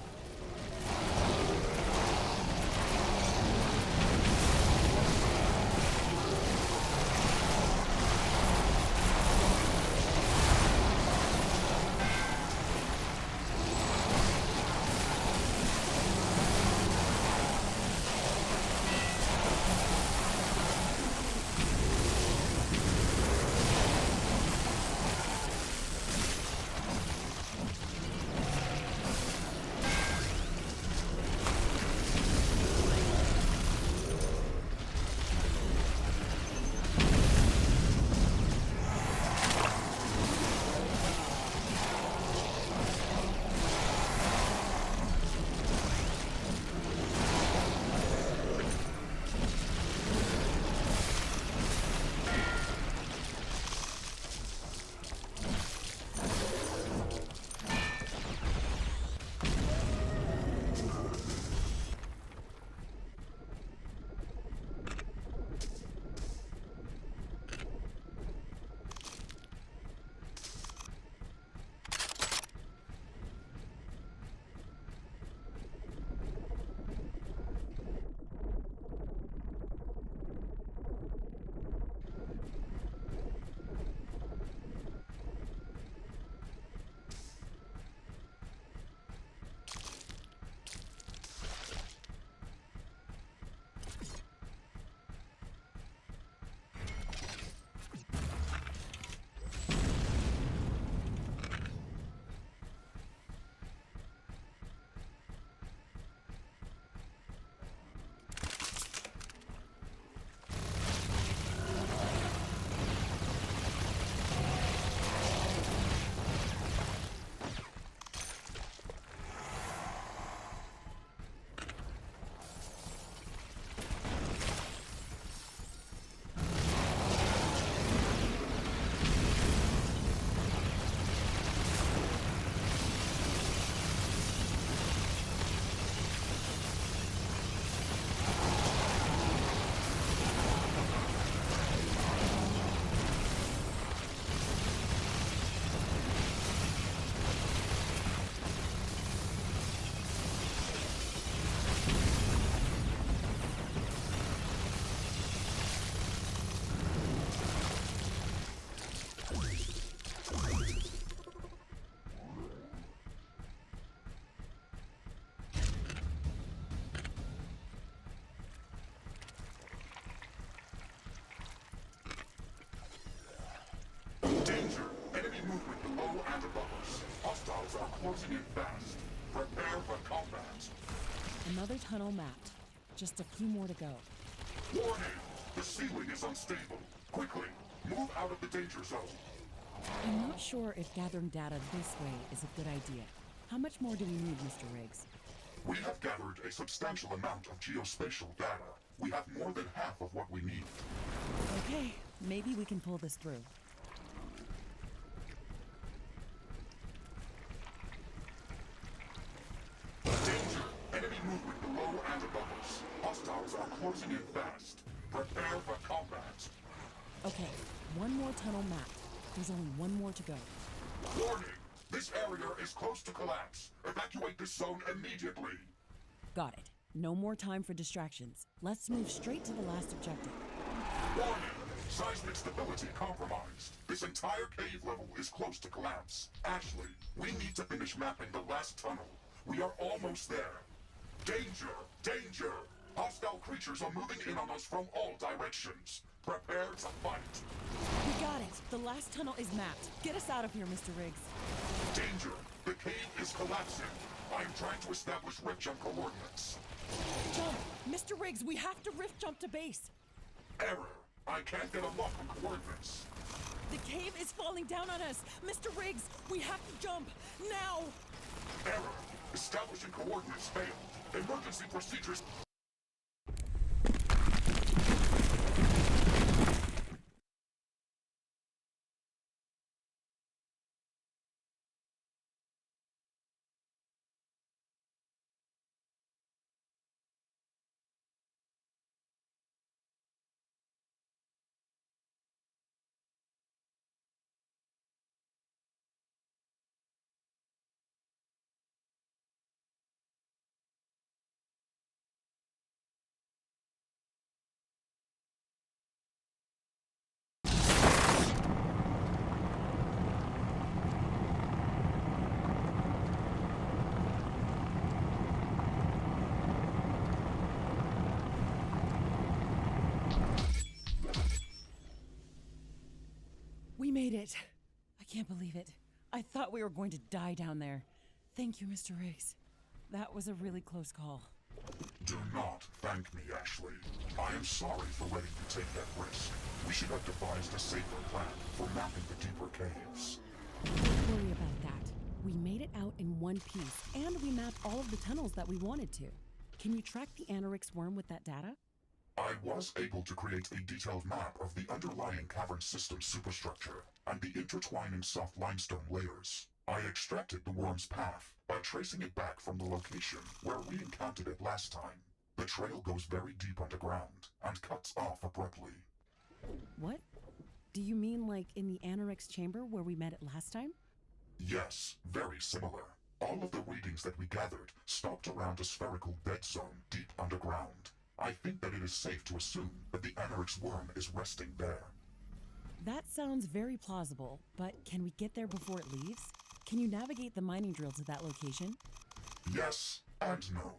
and above us. Hostiles are closing in fast. Prepare for combat. Another tunnel mapped. Just a few more to go. Warning! The ceiling is unstable. Quickly, move out of the danger zone. I'm not sure if gathering data this way is a good idea. How much more do we need, Mr. Riggs? We have gathered a substantial amount of geospatial data. We have more than half of what we need. Okay, maybe we can pull this through. Danger! Enemy movement below and above us. Hostiles are closing in fast. Prepare for combat. Okay, one more tunnel mapped. There's only one more to go. Warning! This area is close to collapse. Evacuate this zone immediately. Got it. No more time for distractions. Let's move straight to the last objective. Warning! Seismic stability compromised. This entire cave level is close to collapse. Ashley, we need to finish mapping the last tunnel. We are almost there. Danger! Danger! Hostile creatures are moving in on us from all directions. Prepare to fight. We got it. The last tunnel is mapped. Get us out of here, Mr. Riggs. Danger! The cave is collapsing. I am trying to establish rift jump coordinates. Jump! Mr. Riggs, we have to rift jump to base. Error! I can't get a lock on coordinates. The cave is falling down on us. Mr. Riggs, we have to jump. Now! Error! Establishing coordinates failed. Emergency procedures. We made it. I can't believe it. I thought we were going to die down there. Thank you, Mr. Riggs. That was a really close call. Do not thank me, Ashley. I am sorry for letting you take that risk. We should have devised a safer plan for mapping the deeper caves. Don't worry about that. We made it out in one piece, and we mapped all of the tunnels that we wanted to. Can you track the Anorix worm with that data? I was able to create a detailed map of the underlying cavern system superstructure and the intertwining soft limestone layers. I extracted the worm's path by tracing it back from the location where we encountered it last time. The trail goes very deep underground and cuts off abruptly. What? Do you mean like in the Anorix chamber where we met it last time? Yes, very similar. All of the readings that we gathered stopped around a spherical dead zone deep underground. I think that it is safe to assume that the Anorix worm is resting there. That sounds very plausible, but can we get there before it leaves? Can you navigate the mining drill to that location? Yes and no.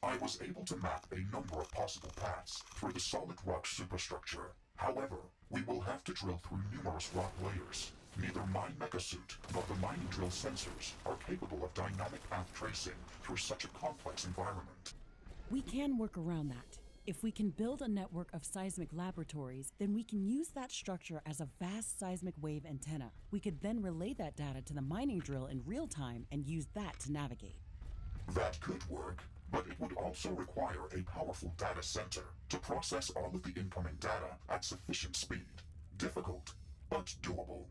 I was able to map a number of possible paths through the solid rock superstructure. However, we will have to drill through numerous rock layers. Neither my mechasuit nor the mining drill sensors are capable of dynamic path tracing through such a complex environment. We can work around that. If we can build a network of seismic laboratories, then we can use that structure as a vast seismic wave antenna. We could then relay that data to the mining drill in real time and use that to navigate. That could work, but it would also require a powerful data center to process all of the incoming data at sufficient speed. Difficult, but doable.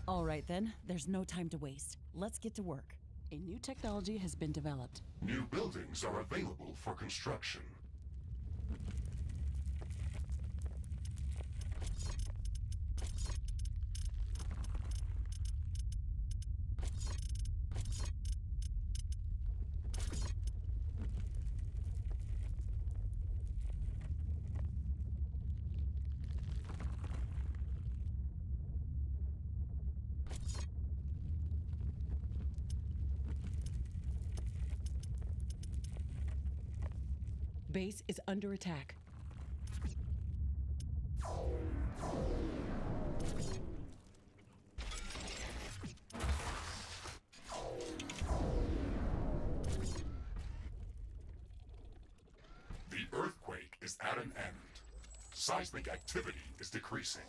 All right then, there's no time to waste. Let's get to work. A new technology has been developed. New buildings are available for construction. Base is under attack. at an end. Seismic activity is decreasing.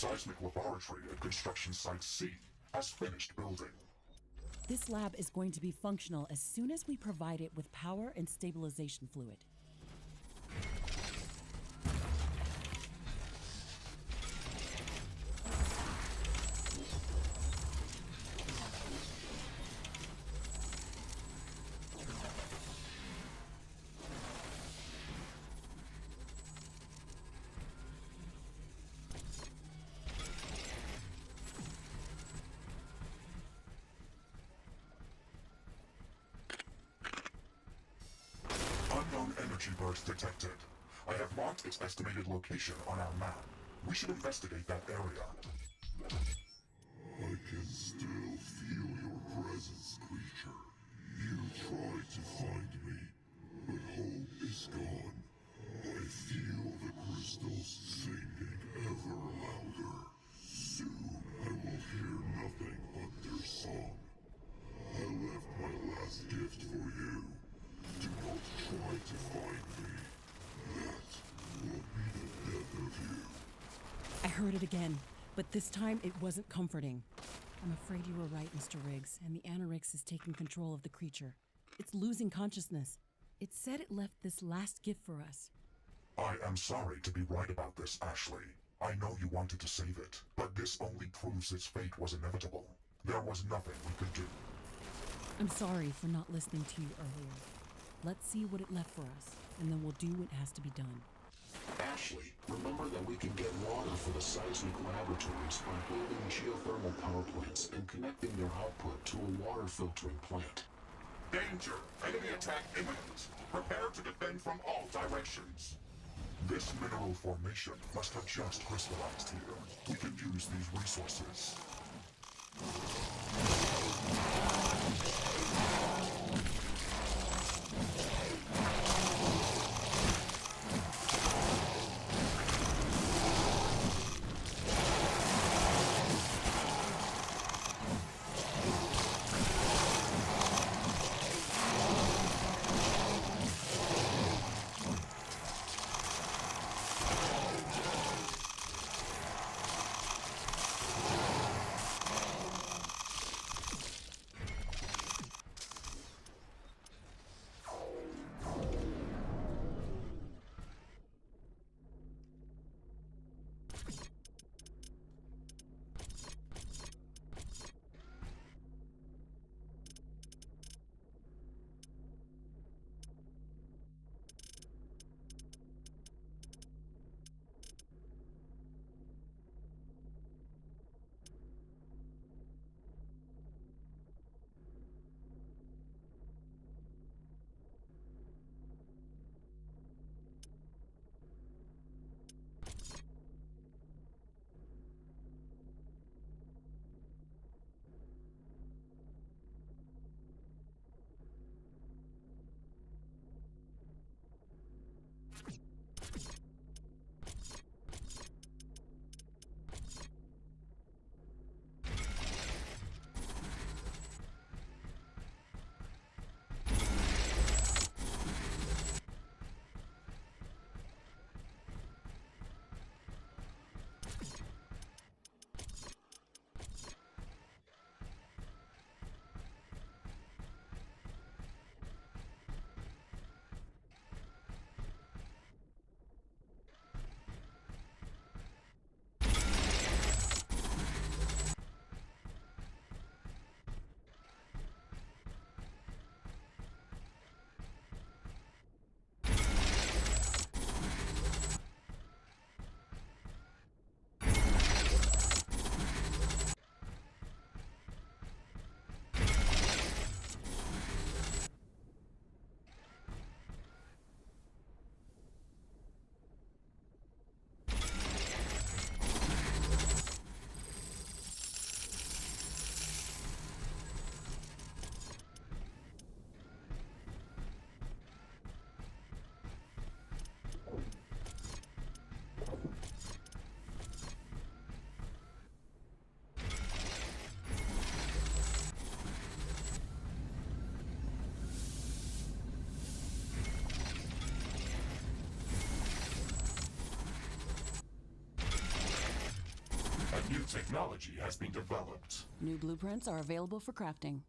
Seismic Laboratory at Construction Site C has finished building. This lab is going to be functional as soon as we provide it with power and stabilization fluid. Unknown energy burst detected. I have marked its estimated location on our map. We should investigate that area. I can still feel your presence, creature. You tried to find me, but hope is gone. I feel the crystals singing ever louder. Soon I will hear nothing but their song. I left my last gift for you. Do not try to find me. That will be the death of you. I heard it again, but this time it wasn't comforting. I'm afraid you were right, Mr. Riggs, and the Anorix is taking control of the creature. It's losing consciousness. It said it left this last gift for us. I am sorry to be right about this, Ashley. I know you wanted to save it, but this only proves its fate was inevitable. There was nothing we could do. I'm sorry for not listening to you earlier. Let's see what it left for us, and then we'll do what has to be done. Ashley, remember that we can get water for the seismic laboratories by building geothermal power plants and connecting their output to a water filtering plant. Danger! Enemy attack imminent! Prepare to defend from all directions! This mineral formation must have just crystallized here. We can use these resources. technology has been developed. New blueprints are available for crafting.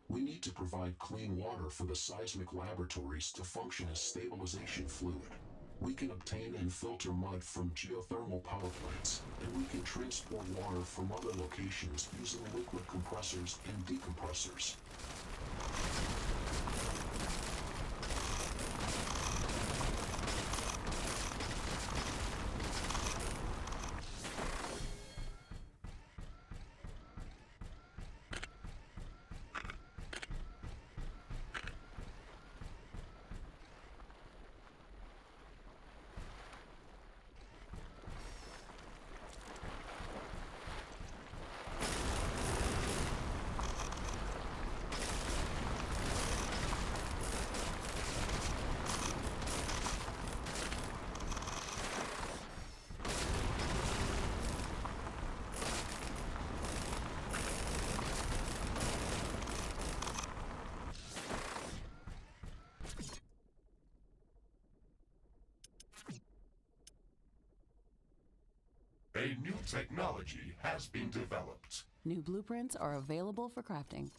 We need to provide clean water for the seismic laboratories to function as stabilization fluid. We can obtain and filter mud from geothermal power plants, and we can transport water from other locations using liquid compressors and decompressors. A new technology has been developed. New blueprints are available for crafting.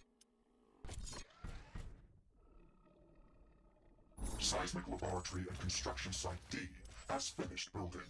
Seismic Laboratory and Construction Site D has finished building.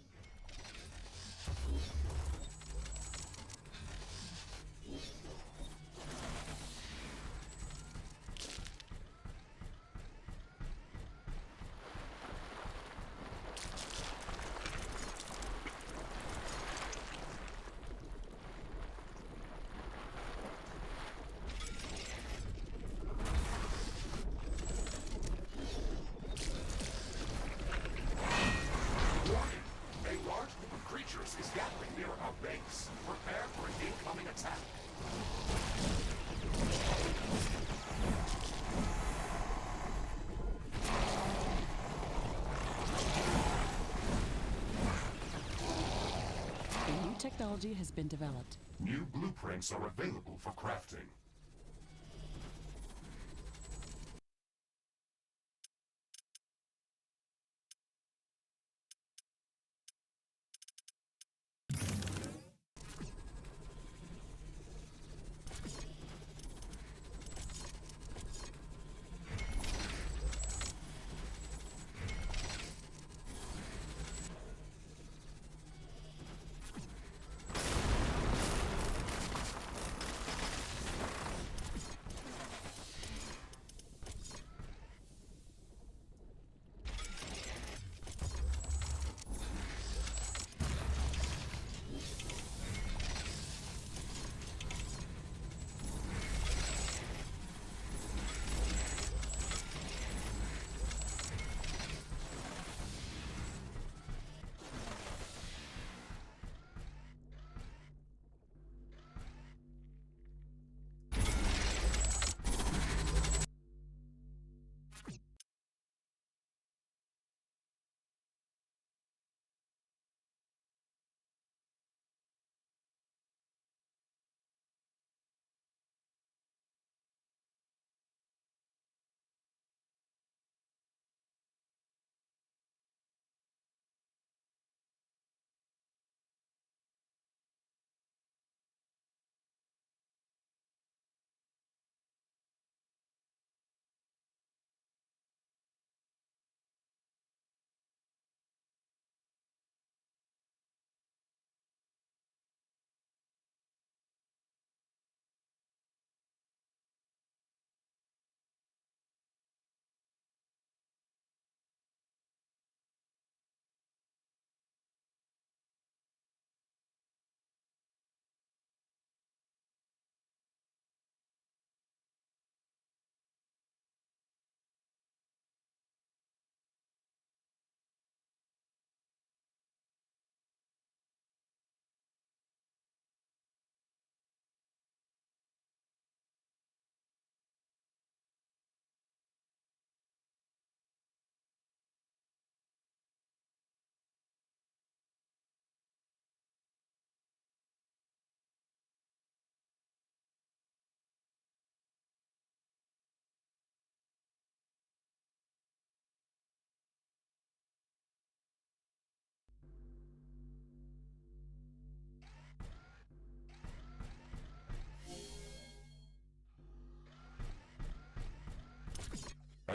Is gathering near our base. Prepare for an incoming attack. A new technology has been developed. New blueprints are available for crafting.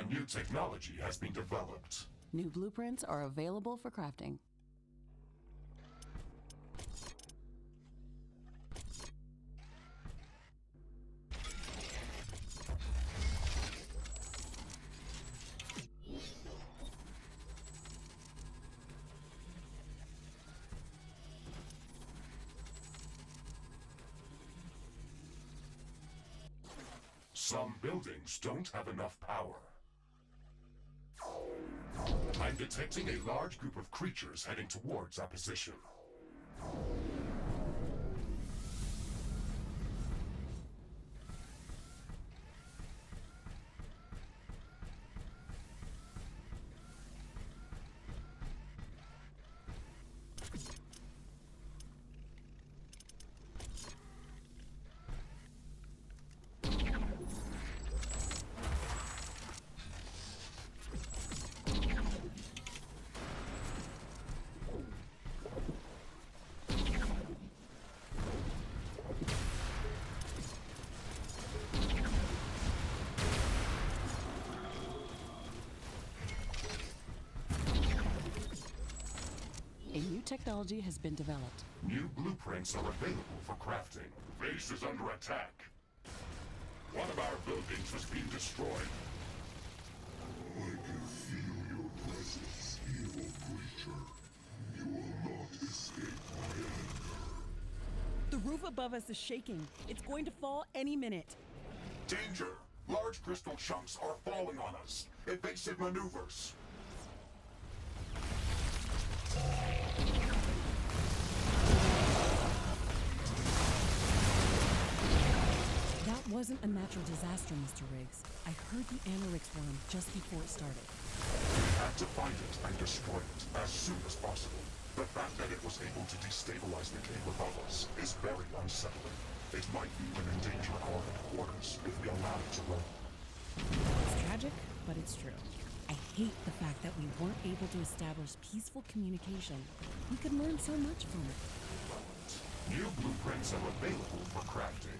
A new technology has been developed. New blueprints are available for crafting. Some buildings don't have enough power. I'm detecting a large group of creatures heading towards our position. A new technology has been developed. New blueprints are available for crafting. Base is under attack. One of our buildings was being destroyed. I can feel your presence, evil creature. You will not escape my anger. The roof above us is shaking. It's going to fall any minute. Danger! Large crystal chunks are falling on us. Evasive maneuvers. That wasn't a natural disaster, Mr. Riggs. I heard the Anorix worm just before it started. We had to find it and destroy it as soon as possible. The fact that it was able to destabilize the cave above us is very unsettling. It might even endanger our headquarters if we allow it to run. It's tragic, but it's true. I hate the fact that we weren't able to establish peaceful communication. We could learn so much from it. New blueprints are available for crafting.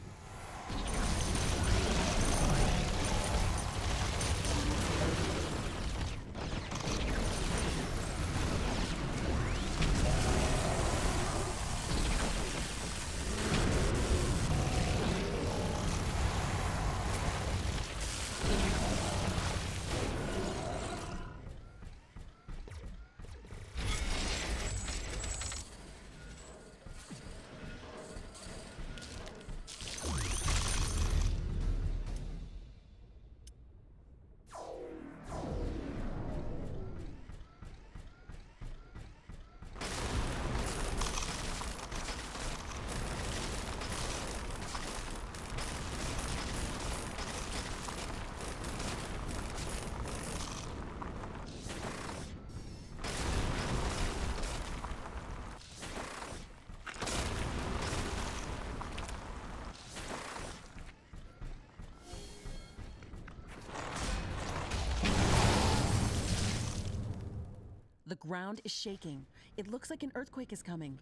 The ground is shaking. It looks like an earthquake is coming.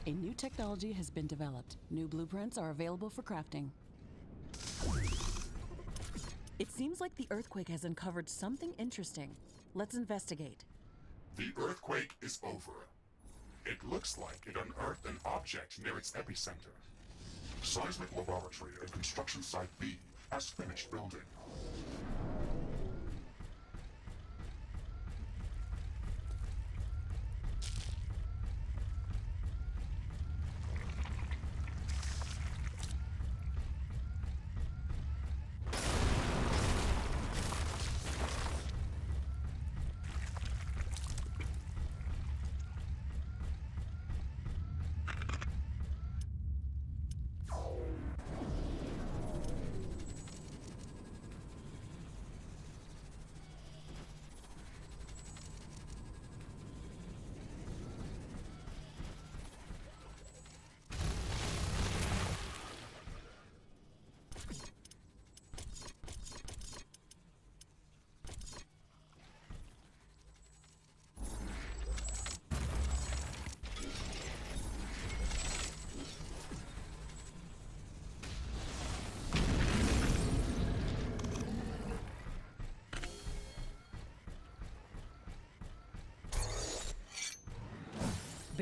A new technology has been developed. New blueprints are available for crafting. It seems like the earthquake has uncovered something interesting. Let's investigate. The earthquake is over. It looks like it unearthed an object near its epicenter. Seismic laboratory at construction site B has finished building.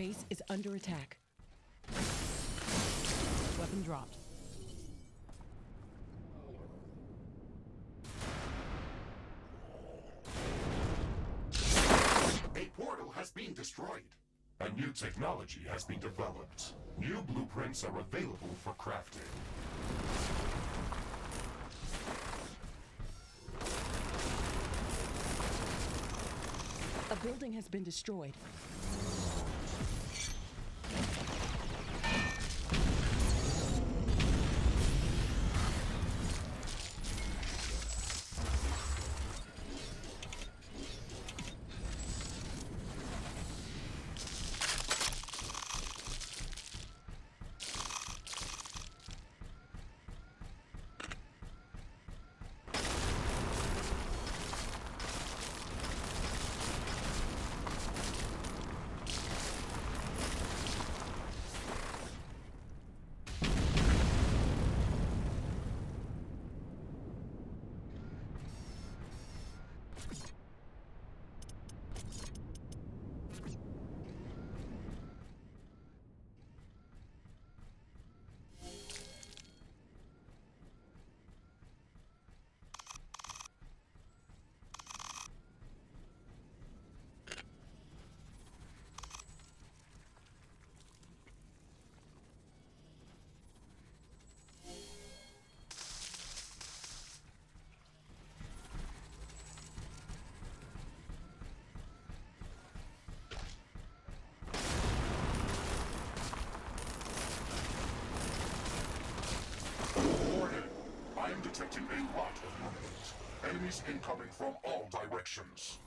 base is under attack. Weapon dropped. A portal has been destroyed. A new technology has been developed. New blueprints are available for crafting. A building has been destroyed. Warning! I am detecting a lot of movement. Enemies incoming from all directions.